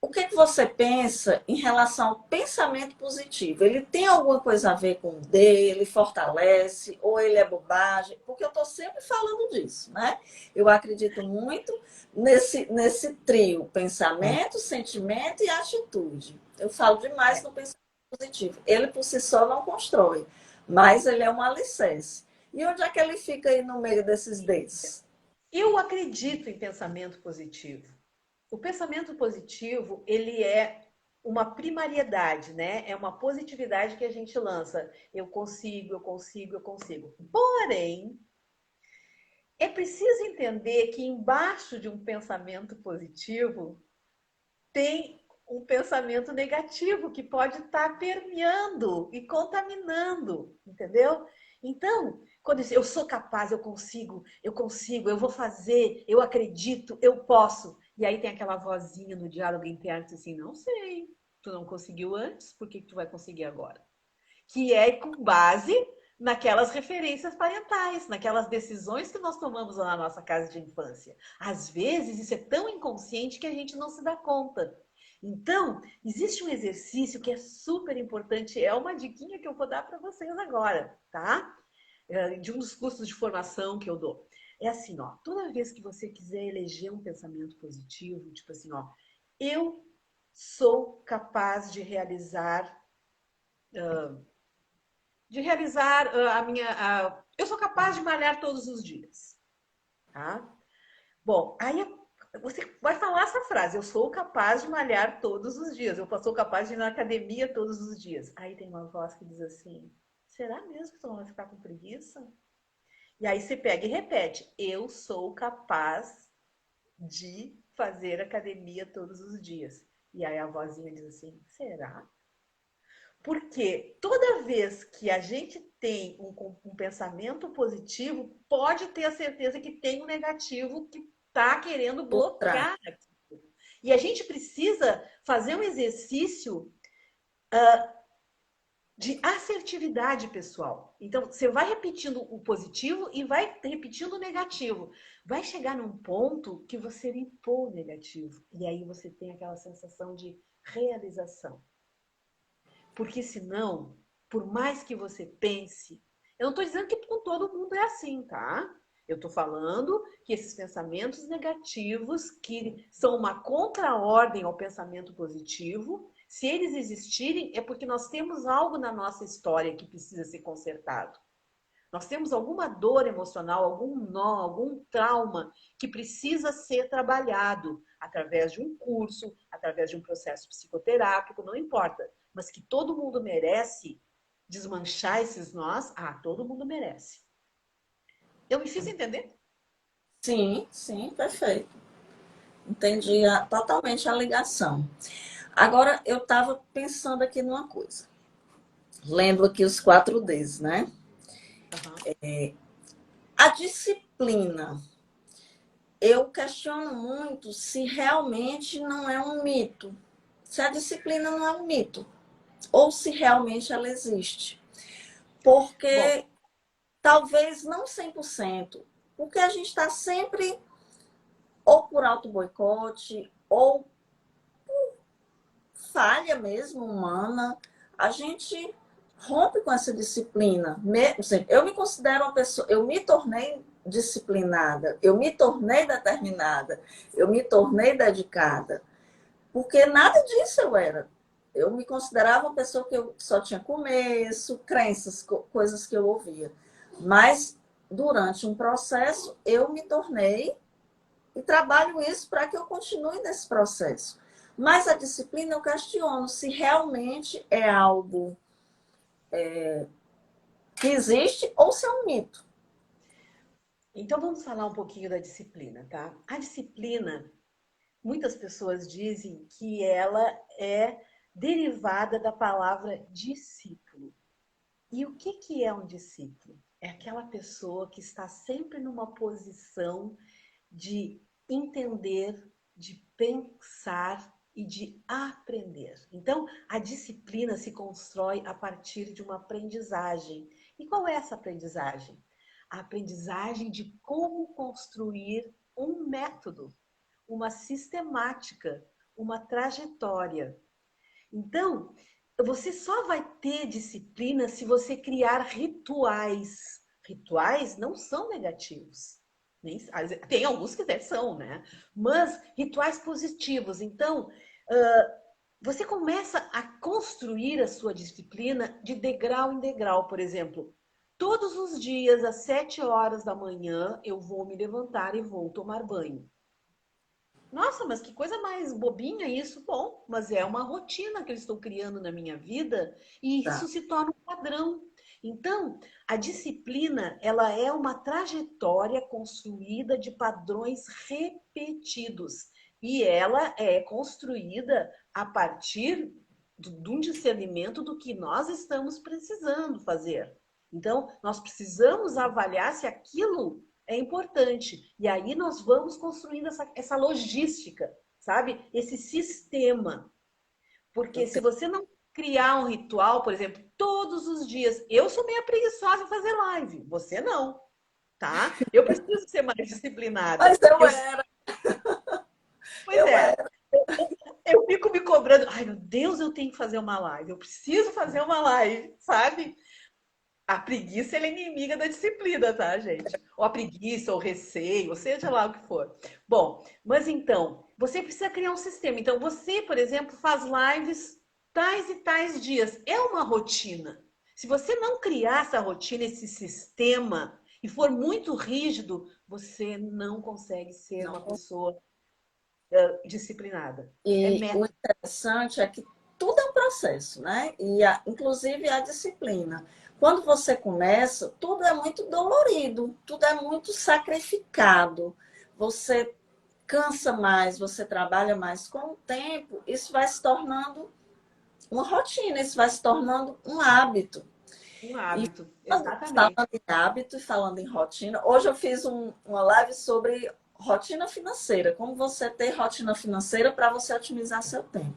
o que que você pensa em relação ao pensamento positivo? Ele tem alguma coisa a ver com o D, ele fortalece, ou ele é bobagem? Porque eu estou sempre falando disso, né? Eu acredito muito nesse trio, pensamento, sentimento e atitude. Eu falo demais no pensamento positivo. Ele por si só não constrói, mas ele é um alicerce. E onde é que ele fica aí no meio desses Ds? Eu acredito em pensamento positivo. O pensamento positivo, ele é uma primariedade, né? É uma positividade que a gente lança. Eu consigo, eu consigo, eu consigo. Porém, é preciso entender que embaixo de um pensamento positivo tem um pensamento negativo que pode estar permeando e contaminando, entendeu? Então, quando eu diz, eu sou capaz, eu consigo, eu vou fazer, eu acredito, eu posso. E aí tem aquela vozinha no diálogo interno que diz assim, não sei, tu não conseguiu antes, por que tu vai conseguir agora? Que é com base naquelas referências parentais, naquelas decisões que nós tomamos lá na nossa casa de infância. Às vezes isso é tão inconsciente que a gente não se dá conta. Então, existe um exercício que é super importante, é uma diquinha que eu vou dar para vocês agora, tá? De um dos cursos de formação que eu dou. É assim, ó, toda vez que você quiser eleger um pensamento positivo, tipo assim, ó, eu sou capaz de realizar a minha. Eu sou capaz de malhar todos os dias. Tá? Bom, aí você vai falar essa frase: eu sou capaz de malhar todos os dias, eu sou capaz de ir na academia todos os dias. Aí tem uma voz que diz assim: será mesmo que tu não vai ficar com preguiça? E aí você pega e repete: eu sou capaz de fazer academia todos os dias. E aí a vozinha diz assim: será? Porque toda vez que a gente tem um pensamento positivo, pode ter a certeza que tem um negativo que está querendo Por trás. bloquear aquilo. E a gente precisa fazer um exercício de assertividade pessoal. Então, você vai repetindo o positivo e vai repetindo o negativo. Vai chegar num ponto que você limpou o negativo. E aí você tem aquela sensação de realização. Porque senão, por mais que você pense, eu não estou dizendo que com todo mundo é assim, tá? Eu estou falando que esses pensamentos negativos, que são uma contraordem ao pensamento positivo, se eles existirem, é porque nós temos algo na nossa história que precisa ser consertado. Nós temos alguma dor emocional, algum nó, algum trauma que precisa ser trabalhado através de um curso, através de um processo psicoterápico, não importa. Mas que todo mundo merece desmanchar esses nós, todo mundo merece. Eu me fiz entender? Sim, sim, perfeito. Entendi totalmente a ligação. Agora, eu estava pensando aqui numa coisa. Lendo aqui os 4Ds, né? Uhum. A disciplina. Eu questiono muito se realmente não é um mito. Se a disciplina não é um mito. Ou se realmente ela existe. Bom, Porque talvez não 100%. Porque a gente está sempre ou por auto-boicote, ou falha mesmo humana, a gente rompe com essa disciplina. Eu me considero uma pessoa, eu me tornei disciplinada, eu me tornei determinada, eu me tornei dedicada, porque nada disso eu era. Eu me considerava uma pessoa que eu só tinha começo, crenças, coisas que eu ouvia. Mas durante um processo eu me tornei e trabalho isso para que eu continue nesse processo. Mas a disciplina eu questiono se realmente é algo que existe ou se é um mito. então vamos falar um pouquinho da disciplina, tá? A disciplina, muitas pessoas dizem que ela é derivada da palavra discípulo. E o que é um discípulo? É aquela pessoa que está sempre numa posição de entender, de pensar e de aprender. Então, a disciplina se constrói a partir de uma aprendizagem. E qual é essa aprendizagem? A aprendizagem de como construir um método, uma sistemática, uma trajetória. Então, você só vai ter disciplina se você criar rituais. Rituais não são negativos. Tem alguns que até são, né? Mas rituais positivos. Então, você começa a construir a sua disciplina de degrau em degrau. Por exemplo, todos os dias, às 7 horas da manhã, eu vou me levantar e vou tomar banho. Nossa, mas que coisa mais bobinha isso. Bom, mas é uma rotina que eu estou criando na minha vida e Tá. isso se torna um padrão. Então, a disciplina, ela é uma trajetória construída de padrões repetidos e ela é construída a partir de um discernimento do que nós estamos precisando fazer. Então, nós precisamos avaliar se aquilo é importante. E aí nós vamos construindo essa logística, sabe? Esse sistema. Porque se você não criar um ritual, por exemplo, todos os dias, eu sou meio preguiçosa em fazer live, você não, tá? Eu preciso ser mais disciplinada. Mas eu era, Pois eu é, era. eu fico me cobrando, ai meu Deus, eu tenho que fazer uma live, eu preciso fazer uma live, sabe? A preguiça ela é inimiga da disciplina, tá, gente? Ou a preguiça, ou o receio, ou seja lá o que for. Bom, mas então, você precisa criar um sistema. Então, você, por exemplo, faz lives tais e tais dias. É uma rotina. Se você não criar essa rotina, esse sistema, e for muito rígido, você não consegue ser uma Não. pessoa disciplinada. É E o método. interessante é que tudo é um processo, né? Inclusive a disciplina. Quando você começa, tudo é muito dolorido, tudo é muito sacrificado. Você cansa mais, você trabalha mais. Com o tempo, isso vai se tornando uma rotina, isso vai se tornando um hábito. Um E hábito, falando exatamente. em hábito e falando em rotina, hoje eu fiz uma live sobre rotina financeira, como você ter rotina financeira para você otimizar seu tempo.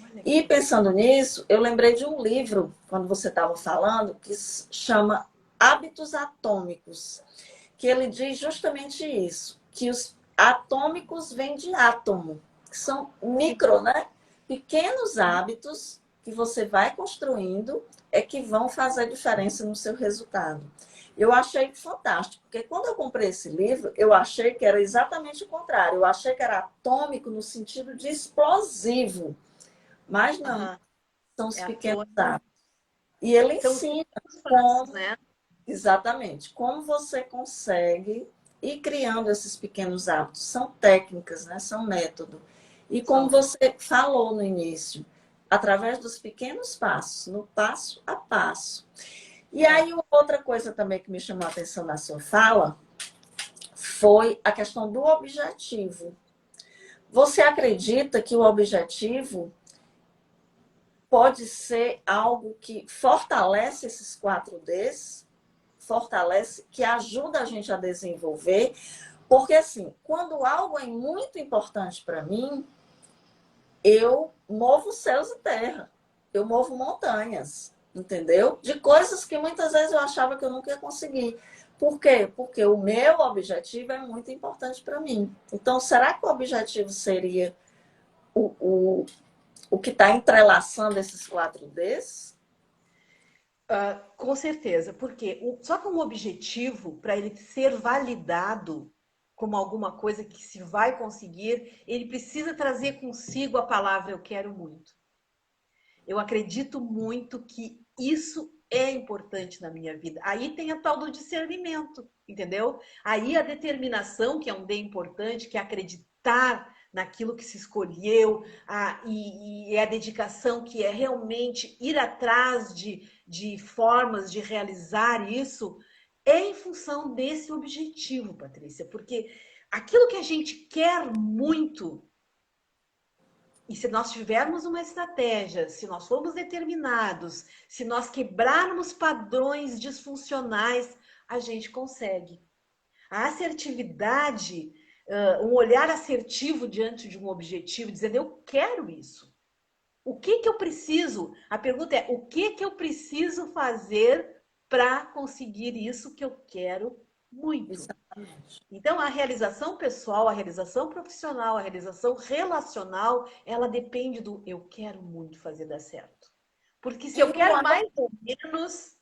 Olha que E legal. pensando nisso, eu lembrei de um livro, quando você estava falando, que se chama Hábitos Atômicos, que ele diz justamente isso, que os atômicos vêm de átomo, que são micro, né? Pequenos hábitos que você vai construindo é que vão fazer diferença no seu resultado. Eu achei fantástico, porque quando eu comprei esse livro, eu achei que era exatamente o contrário. Eu achei que era atômico no sentido de explosivo, mas não, Aham, são os é a pequenos tônica. hábitos. E ele São os ensina pequenos passos, como, né? exatamente, como você consegue ir criando esses pequenos hábitos. São técnicas, né? São método. E como São. você falou no início, através dos pequenos passos, no passo a passo. E É. aí, outra coisa também que me chamou a atenção na sua fala foi a questão do objetivo. Você acredita que o objetivo pode ser algo que fortalece esses 4Ds, fortalece, que ajuda a gente a desenvolver? Porque, assim, quando algo é muito importante para mim, eu movo céus e terra, eu movo montanhas, entendeu? De coisas que muitas vezes eu achava que eu nunca ia conseguir. Por quê? Porque o meu objetivo é muito importante para mim. Então, será que o objetivo seria o, o que está entrelaçando esses 4Ds? Com certeza, porque só que um objetivo, para ele ser validado como alguma coisa que se vai conseguir, ele precisa trazer consigo a palavra eu quero muito. Eu acredito muito que isso é importante na minha vida. Aí tem a tal do discernimento, entendeu? Aí a determinação, que é um D importante, que é acreditar naquilo que se escolheu, e a dedicação, que é realmente ir atrás de formas de realizar isso, é em função desse objetivo, Patrícia, porque aquilo que a gente quer muito, e se nós tivermos uma estratégia, se nós formos determinados, se nós quebrarmos padrões disfuncionais, a gente consegue. A assertividade, um olhar assertivo diante de um objetivo, dizendo eu quero isso. O que que eu preciso? A pergunta é o que que eu preciso fazer para conseguir isso que eu quero muito? Então, a realização pessoal, a realização profissional, a realização relacional, ela depende do eu quero muito fazer dar certo. Porque se E eu o quero mais ou menos,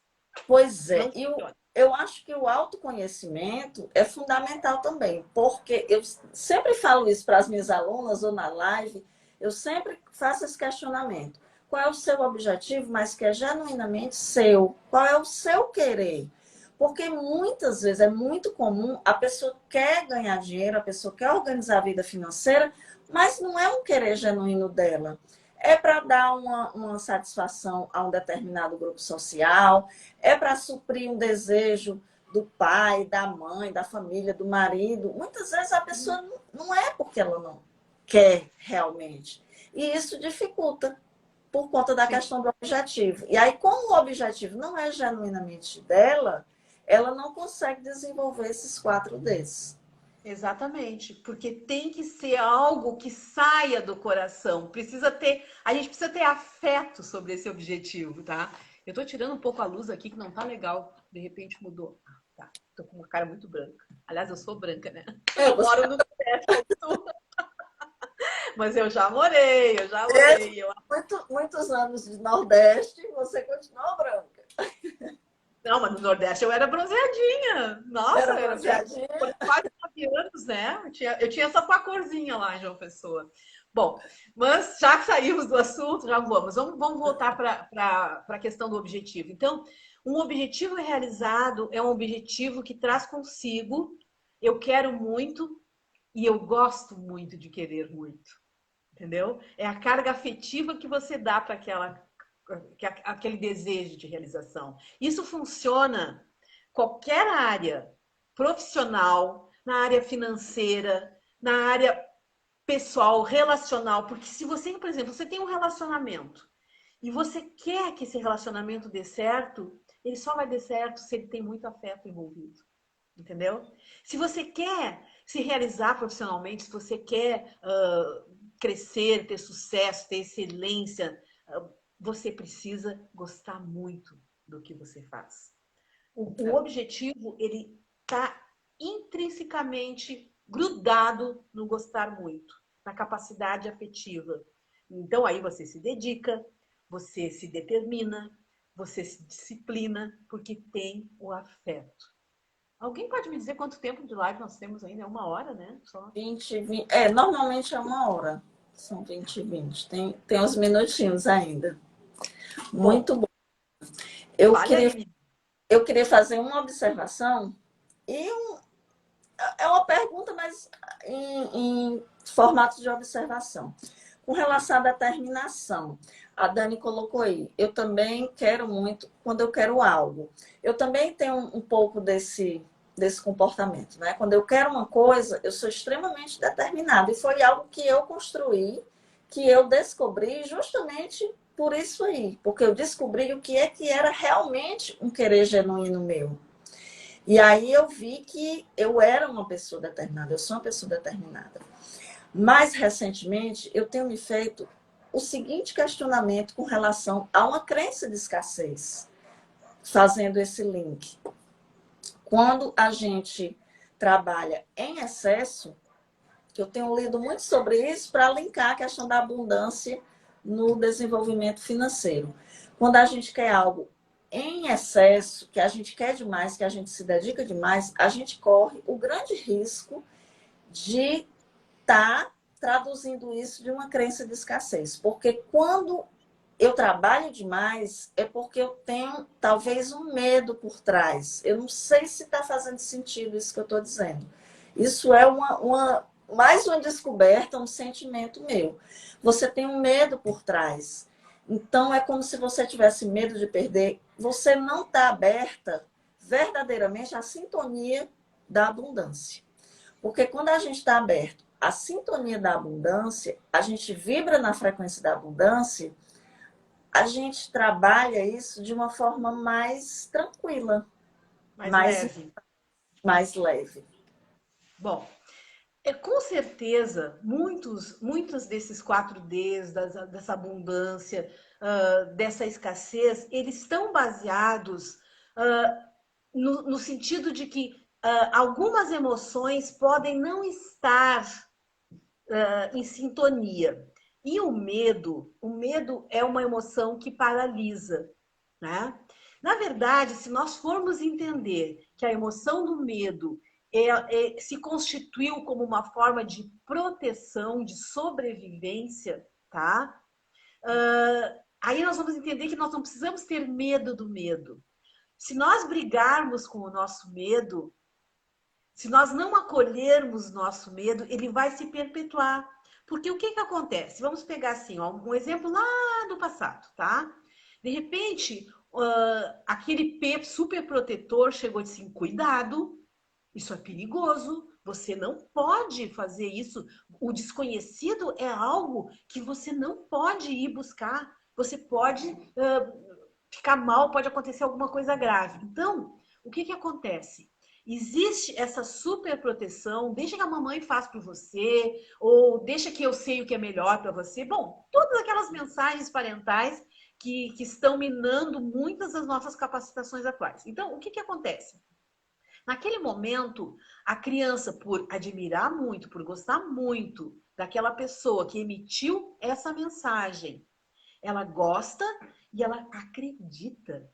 Pois é, não funciona. eu acho que o autoconhecimento é fundamental também, porque eu sempre falo isso para as minhas alunas ou na live, eu sempre faço esse questionamento. Qual é o seu objetivo, mas que é genuinamente seu? Qual é o seu querer? Porque muitas vezes é muito comum, a pessoa quer ganhar dinheiro, a pessoa quer organizar a vida financeira, mas não é um querer genuíno dela. É para dar uma satisfação a um determinado grupo social, é para suprir um desejo do pai, da mãe, da família, do marido. Muitas vezes a pessoa não é porque ela não quer realmente. E isso dificulta por conta da Sim. questão do objetivo. E aí, como o objetivo não é genuinamente dela, ela não consegue desenvolver esses 4Ds. Exatamente, porque tem que ser algo que saia do coração. A gente precisa ter afeto sobre esse objetivo, tá? Eu tô tirando um pouco a luz aqui que não tá legal. De repente mudou. Tá. Tô com uma cara muito branca. Aliás, eu sou branca, né? Eu moro no Nordeste do Sul, mas eu já morei, eu já morei. Muitos anos de Nordeste, você continua branca. Não, mas no Nordeste eu era bronzeadinha. Nossa, Era eu era bronzeadinha. por quase 9 anos, né? Eu tinha essa tua corzinha lá em João Pessoa. Bom, mas já que saímos do assunto, já vamos voltar para a questão do objetivo. Então, um objetivo realizado é um objetivo que traz consigo eu quero muito e eu gosto muito de querer muito. Entendeu? É a carga afetiva que você dá para aquele desejo de realização. Isso funciona qualquer área profissional, na área financeira, na área pessoal, relacional, porque se você, por exemplo, você tem um relacionamento e você quer que esse relacionamento dê certo, ele só vai dar certo se ele tem muito afeto envolvido. Entendeu? Se você quer se realizar profissionalmente, se você quer crescer, ter sucesso, ter excelência, você precisa gostar muito do que você faz. O objetivo, ele está intrinsecamente grudado no gostar muito, na capacidade afetiva. Então, aí você se dedica, você se determina, você se disciplina, porque tem o afeto. Alguém pode me dizer quanto tempo de live nós temos ainda? É 1 hora, né? Só. 20. Normalmente é 1 hora. São 20 e 20. Tem uns minutinhos ainda. Muito bom. Eu Fale queria, aí. eu queria fazer uma observação e é uma pergunta, mas em formato de observação. Com relação à determinação, a Dani colocou aí, eu também quero muito quando eu quero algo. Eu também tenho um pouco desse comportamento, né? Quando eu quero uma coisa, eu sou extremamente determinada. E foi algo que eu construí, que eu descobri justamente por isso aí. Porque eu descobri o que é que era realmente um querer genuíno meu. E aí eu vi que eu era uma pessoa determinada, eu sou uma pessoa determinada. Mais recentemente, eu tenho me feito o seguinte questionamento com relação a uma crença de escassez, fazendo esse link. Quando a gente trabalha em excesso, que eu tenho lido muito sobre isso para linkar a questão da abundância no desenvolvimento financeiro. Quando a gente quer algo em excesso, que a gente quer demais, que a gente se dedica demais, a gente corre o grande risco de estar traduzindo isso de uma crença de escassez. Porque quando eu trabalho demais, é porque eu tenho talvez um medo por trás. Eu não sei se está fazendo sentido isso que eu estou dizendo. Isso é mais uma descoberta, um sentimento meu. Você tem um medo por trás. Então, é como se você tivesse medo de perder. Você não está aberta verdadeiramente à sintonia da abundância. Porque quando a gente está aberto à sintonia da abundância, a gente vibra na frequência da abundância, a gente trabalha isso de uma forma mais tranquila, mais leve. Bom, com certeza, muitos desses 4Ds, dessa abundância, dessa escassez, eles estão baseados no sentido de que algumas emoções podem não estar em sintonia. E o medo é uma emoção que paralisa, né? Na verdade, se nós formos entender que a emoção do medo se constituiu como uma forma de proteção, de sobrevivência, tá? Aí nós vamos entender que nós não precisamos ter medo do medo. Se nós brigarmos com o nosso medo, se nós não acolhermos nosso medo, ele vai se perpetuar. Porque o que acontece? Vamos pegar assim, ó, um exemplo lá do passado, tá? De repente, aquele P super protetor chegou e disse assim, cuidado, isso é perigoso, você não pode fazer isso. O desconhecido é algo que você não pode ir buscar. Você pode ficar mal, pode acontecer alguma coisa grave. Então, o que acontece? Existe essa super proteção, deixa que a mamãe faz por você, ou deixa que eu sei o que é melhor para você. Bom, todas aquelas mensagens parentais que estão minando muitas das nossas capacitações atuais. Então, o que acontece? Naquele momento, a criança, por admirar muito, por gostar muito daquela pessoa que emitiu essa mensagem, ela gosta e ela acredita.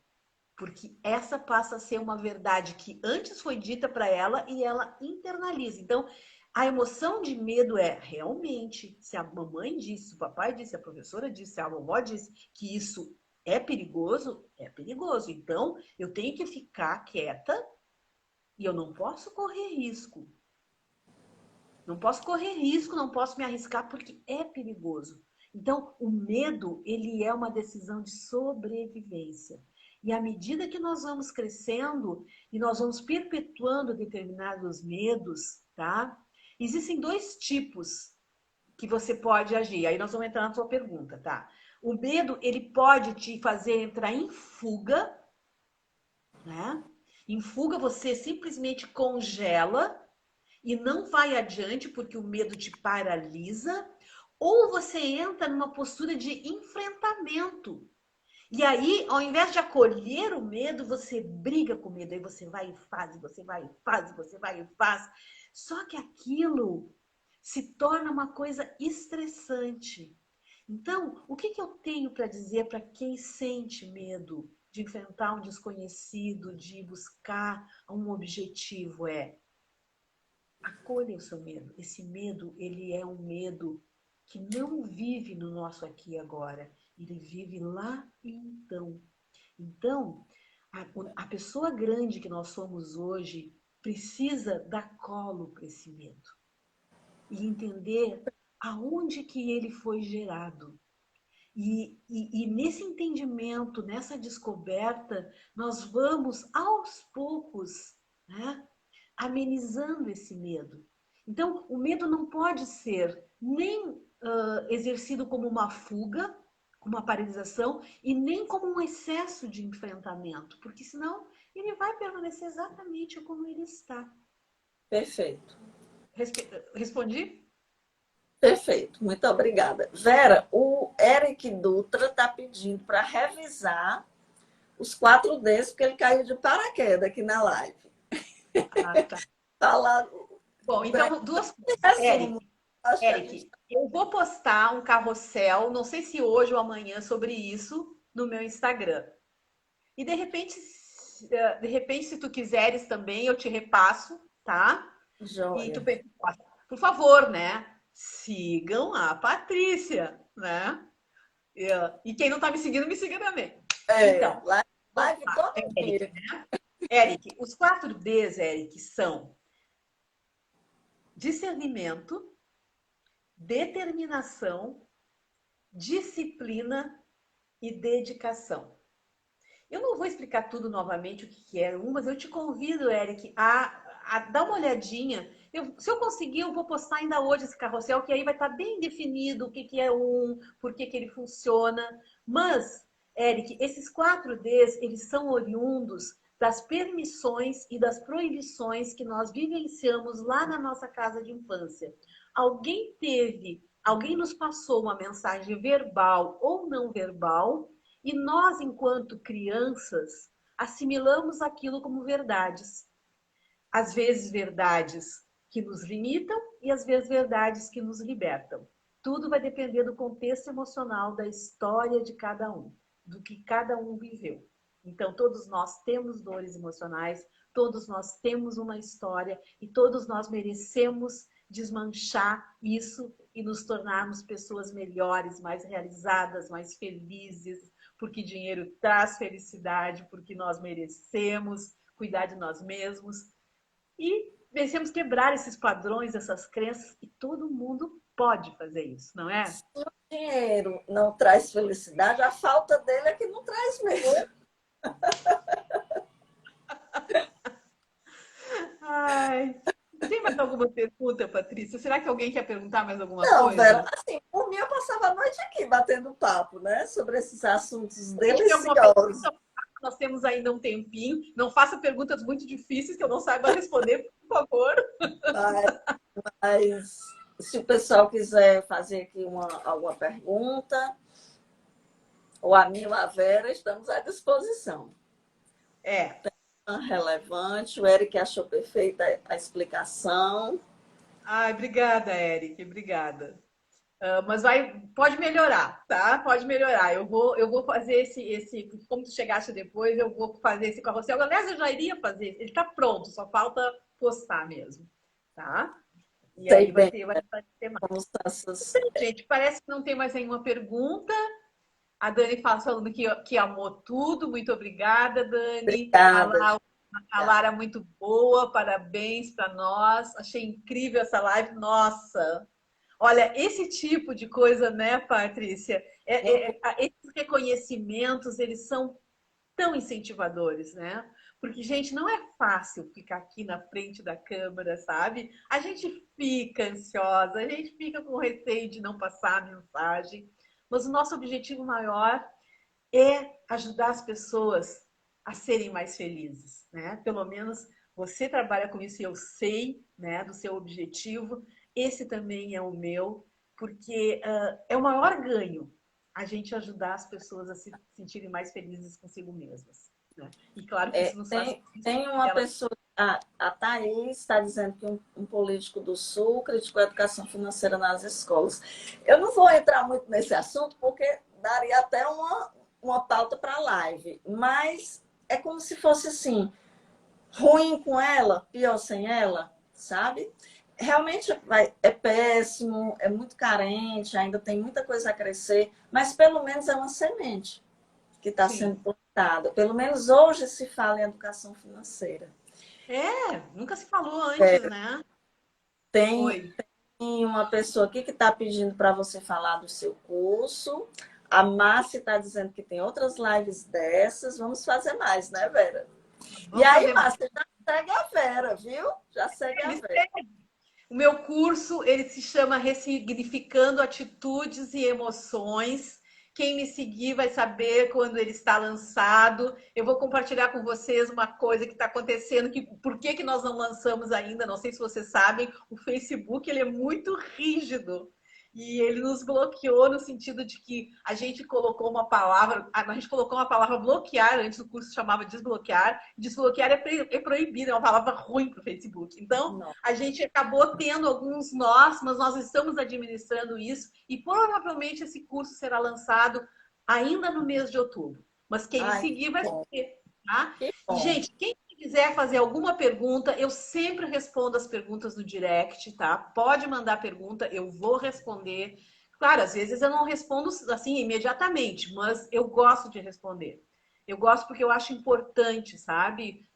Porque essa passa a ser uma verdade que antes foi dita para ela e ela internaliza. Então, a emoção de medo é realmente, se a mamãe disse, se o papai disse, se a professora disse, se a vovó disse que isso é perigoso, é perigoso. Então, eu tenho que ficar quieta e eu não posso correr risco. Não posso correr risco, não posso me arriscar porque é perigoso. Então, o medo, ele é uma decisão de sobrevivência. E à medida que nós vamos crescendo e nós vamos perpetuando determinados medos, tá? Existem dois tipos que você pode agir. Aí nós vamos entrar na sua pergunta, tá? O medo, ele pode te fazer entrar em fuga, né? Em fuga você simplesmente congela e não vai adiante porque o medo te paralisa, ou você entra numa postura de enfrentamento. E aí, ao invés de acolher o medo, você briga com o medo. Aí você vai e faz, você vai e faz, você vai e faz. Só que aquilo se torna uma coisa estressante. Então, o que eu tenho para dizer para quem sente medo de enfrentar um desconhecido, de buscar um objetivo é: acolha o seu medo. Esse medo, ele é um medo que não vive no nosso aqui e agora. Ele vive lá e então. Então, a pessoa grande que nós somos hoje precisa dar colo para esse medo. E entender aonde que ele foi gerado. E nesse entendimento, nessa descoberta, nós vamos aos poucos, né, amenizando esse medo. Então, o medo não pode ser nem exercido como uma fuga, como uma paralisação, e nem como um excesso de enfrentamento, porque senão ele vai permanecer exatamente como ele está. Perfeito. Respondi? Perfeito, muito obrigada. Vera, o Eric Dutra está pedindo para revisar os 4Ds, porque ele caiu de paraquedas aqui na live. Ah, tá. Falar. Bom, então, duas coisas. Eric, eu vou postar um carrossel, não sei se hoje ou amanhã, sobre isso no meu Instagram. E de repente, se tu quiseres também, eu te repasso, tá? Joia. E tu, por favor, né? Sigam a Patrícia, né? E quem não tá me seguindo, me siga também. Então, live todo Eric, né? Eric, os 4Ds, Eric, são discernimento, determinação, disciplina e dedicação. Eu não vou explicar tudo novamente o que é um, mas eu te convido, Eric, a dar uma olhadinha. Se eu conseguir, eu vou postar ainda hoje esse carrossel, que aí vai estar bem definido o que é um, por que ele funciona. Mas, Eric, esses 4Ds, eles são oriundos das permissões e das proibições que nós vivenciamos lá na nossa casa de infância. Alguém nos passou uma mensagem verbal ou não verbal, e nós, enquanto crianças, assimilamos aquilo como verdades. às vezes verdades que nos limitam e às vezes verdades que nos libertam. Tudo vai depender do contexto emocional, da história de cada um, do que cada um viveu. Então, todos nós temos dores emocionais, todos nós temos uma história e todos nós merecemos desmanchar isso e nos tornarmos pessoas melhores, mais realizadas, mais felizes, porque dinheiro traz felicidade, porque nós merecemos cuidar de nós mesmos e merecemos quebrar esses padrões, essas crenças, e todo mundo pode fazer isso, não é? Se o dinheiro não traz felicidade, a falta dele é que não traz mesmo. Ai, tem mais alguma pergunta, Patrícia? Será que alguém quer perguntar mais alguma Não, coisa? Vera, assim, por mim eu passava a noite aqui batendo papo, né? Sobre esses assuntos Se tem alguma deliciosos. pergunta, nós temos ainda um tempinho. Não faça perguntas muito difíceis que eu não saiba responder, por favor. Mas se o pessoal quiser fazer aqui alguma pergunta, ou a mim ou a Vera, estamos à disposição. É. Relevante, o Eric achou perfeita a explicação. Ai, obrigada, Eric, obrigada. Mas pode melhorar, tá? Pode melhorar. Eu vou fazer esse, como tu chegaste depois, eu vou fazer esse carrossel. Aliás, eu já iria fazer. Ele está pronto, só falta postar mesmo, tá? E Sei aí bem vai ter mais. como são essas... Gente, parece que não tem mais nenhuma pergunta. A Dani falando que amou tudo. Muito obrigada, Dani. Obrigada. A Lara muito boa, parabéns para nós. Achei incrível essa live. Nossa, olha, esse tipo de coisa, né, Patrícia? Esses reconhecimentos, eles são tão incentivadores, né? Porque, gente, não é fácil ficar aqui na frente da câmera, sabe? A gente fica ansiosa, a gente fica com receio de não passar a mensagem, mas o nosso objetivo maior é ajudar as pessoas a serem mais felizes, né? Pelo menos você trabalha com isso e eu sei, né, do seu objetivo. Esse também é o meu, porque é o maior ganho a gente ajudar as pessoas a se sentirem mais felizes consigo mesmas, né? E claro que isso nos faz... Tem uma pessoa, a Thaís está dizendo que um político do Sul criticou a educação financeira nas escolas. Eu não vou entrar muito nesse assunto, porque daria até uma pauta para a live, mas é como se fosse assim, ruim com ela, pior sem ela, sabe? Realmente é péssimo, é muito carente, ainda tem muita coisa a crescer, mas pelo menos é uma semente que está sendo plantada. Pelo menos hoje se fala em educação financeira. Nunca se falou antes, né? Tem uma pessoa aqui que está pedindo para você falar do seu curso. A Márcia está dizendo que tem outras lives dessas. Vamos fazer mais, né, Vera? E aí, Márcia, já segue a Vera, viu? Já segue a Vera. O meu curso, ele se chama Ressignificando Atitudes e Emoções. Quem me seguir vai saber quando ele está lançado. Eu vou compartilhar com vocês uma coisa que está acontecendo, por que nós não lançamos ainda, não sei se vocês sabem, o Facebook ele é muito rígido. E ele nos bloqueou no sentido de que a gente colocou uma palavra bloquear, antes o curso chamava desbloquear. Desbloquear é proibido, é uma palavra ruim para o Facebook. Então, a gente acabou tendo alguns nós, mas nós estamos administrando isso e provavelmente esse curso será lançado ainda no mês de outubro. Mas quem me seguir vai saber, tá? Gente, quem quiser fazer alguma pergunta, eu sempre respondo as perguntas no direct, tá? Pode mandar pergunta, eu vou responder. Claro, às vezes eu não respondo assim imediatamente, mas eu gosto de responder. Eu gosto porque eu acho importante, sabe?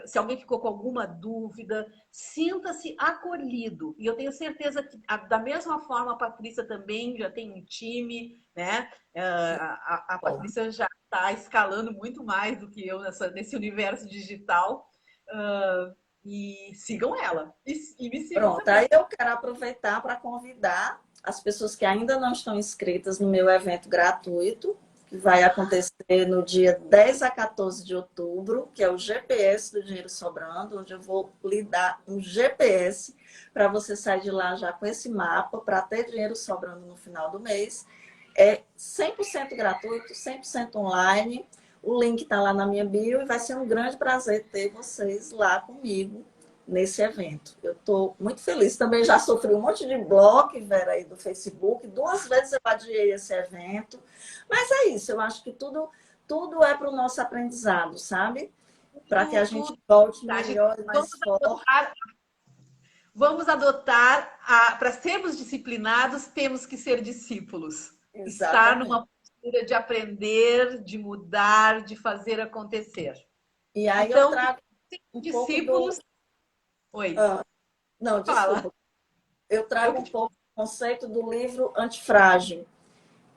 Se alguém ficou com alguma dúvida, sinta-se acolhido. E eu tenho certeza que, da mesma forma, a Patrícia também já tem um time, né? A Patrícia já está escalando muito mais do que eu nesse universo digital. E sigam ela. E me sigam. Pronto, aí eu quero aproveitar para convidar as pessoas que ainda não estão inscritas no meu evento gratuito, que vai acontecer no dia 10 a 14 de outubro, que é o GPS do Dinheiro Sobrando, onde eu vou lhe dar um GPS para você sair de lá já com esse mapa, para ter dinheiro sobrando no final do mês. É 100% gratuito, 100% online. O link está lá na minha bio e vai ser um grande prazer ter vocês lá comigo nesse evento. Eu estou muito feliz. Também já sofri um monte de bloco, Vera, aí do Facebook. 2 vezes eu adiei esse evento. Mas é isso, eu acho que tudo é para o nosso aprendizado, sabe? Para que a gente volte melhor e mais forte. Vamos adotar, para sermos disciplinados, temos que ser discípulos. Exatamente. Estar numa postura de aprender, de mudar, de fazer acontecer. E aí então, eu trago discípulos. Oi. Não, desculpa. Fala. Eu trago um pouco o conceito do livro Antifrágil,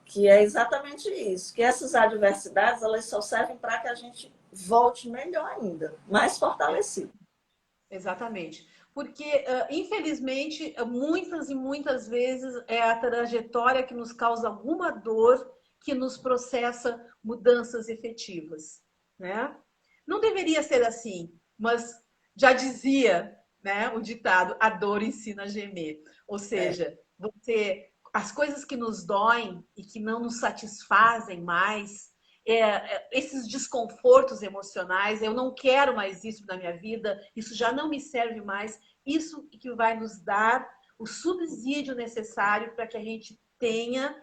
que é exatamente isso, que essas adversidades elas só servem para que a gente volte melhor ainda, mais fortalecido. Exatamente. Porque, infelizmente, muitas e muitas vezes é a trajetória que nos causa alguma dor que nos processa mudanças efetivas, né? Não deveria ser assim, mas já dizia, né, o ditado, a dor ensina a gemer. Ou seja, as coisas que nos doem e que não nos satisfazem mais, esses desconfortos emocionais, eu não quero mais isso na minha vida, isso já não me serve mais, isso que vai nos dar o subsídio necessário para que a gente tenha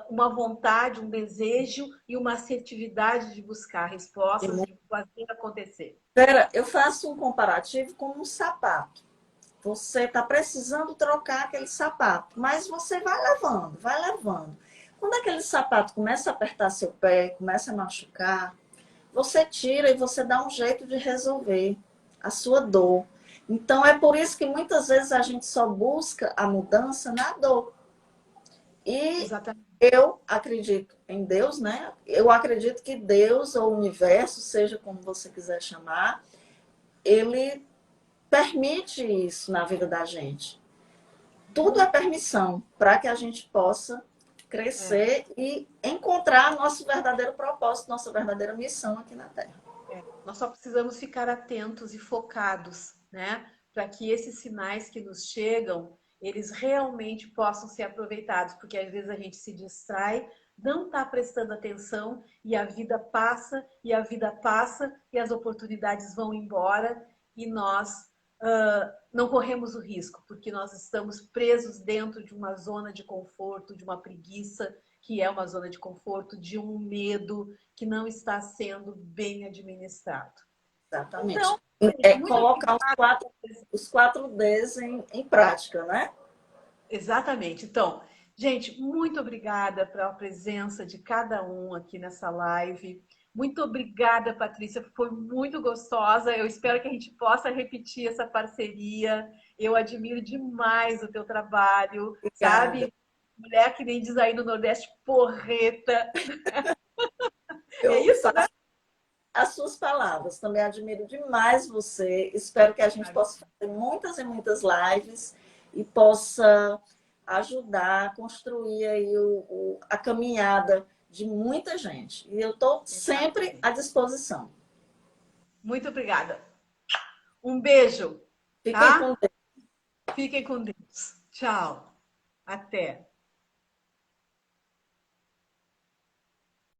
uma vontade, um desejo e uma assertividade de buscar respostas, de fazer acontecer. Vera, eu faço um comparativo com um sapato. Você está precisando trocar aquele sapato, mas você vai levando, vai levando. Quando aquele sapato começa a apertar seu pé, começa a machucar, você tira e você dá um jeito de resolver a sua dor. Então, é por isso que muitas vezes a gente só busca a mudança na dor. E Exatamente. eu acredito em Deus, né? Eu acredito que Deus, ou o universo, seja como você quiser chamar, ele permite isso na vida da gente. Tudo é permissão para que a gente possa crescer e encontrar nosso verdadeiro propósito, nossa verdadeira missão aqui na Terra. Nós só precisamos ficar atentos e focados, né? Para que esses sinais que nos chegam, eles realmente possam ser aproveitados, porque às vezes a gente se distrai, não está prestando atenção e a vida passa, e a vida passa, e as oportunidades vão embora e nós não corremos o risco, porque nós estamos presos dentro de uma zona de conforto, de uma preguiça, que é uma zona de conforto, de um medo que não está sendo bem administrado. Exatamente. Então, colocar os 4Ds em prática, né? Exatamente. Então, gente, muito obrigada pela presença de cada um aqui nessa live. Muito obrigada, Patrícia, foi muito gostosa. Eu espero que a gente possa repetir essa parceria. Eu admiro demais o teu trabalho, sabe? Mulher que nem diz aí no Nordeste, porreta. É isso, né? As suas palavras. Também admiro demais você. Espero que a gente possa fazer muitas e muitas lives e possa ajudar a construir aí a caminhada de muita gente. E eu estou sempre à disposição. Muito obrigada. Um beijo. Fiquem com Deus. Fiquem com Deus. Tchau. Até.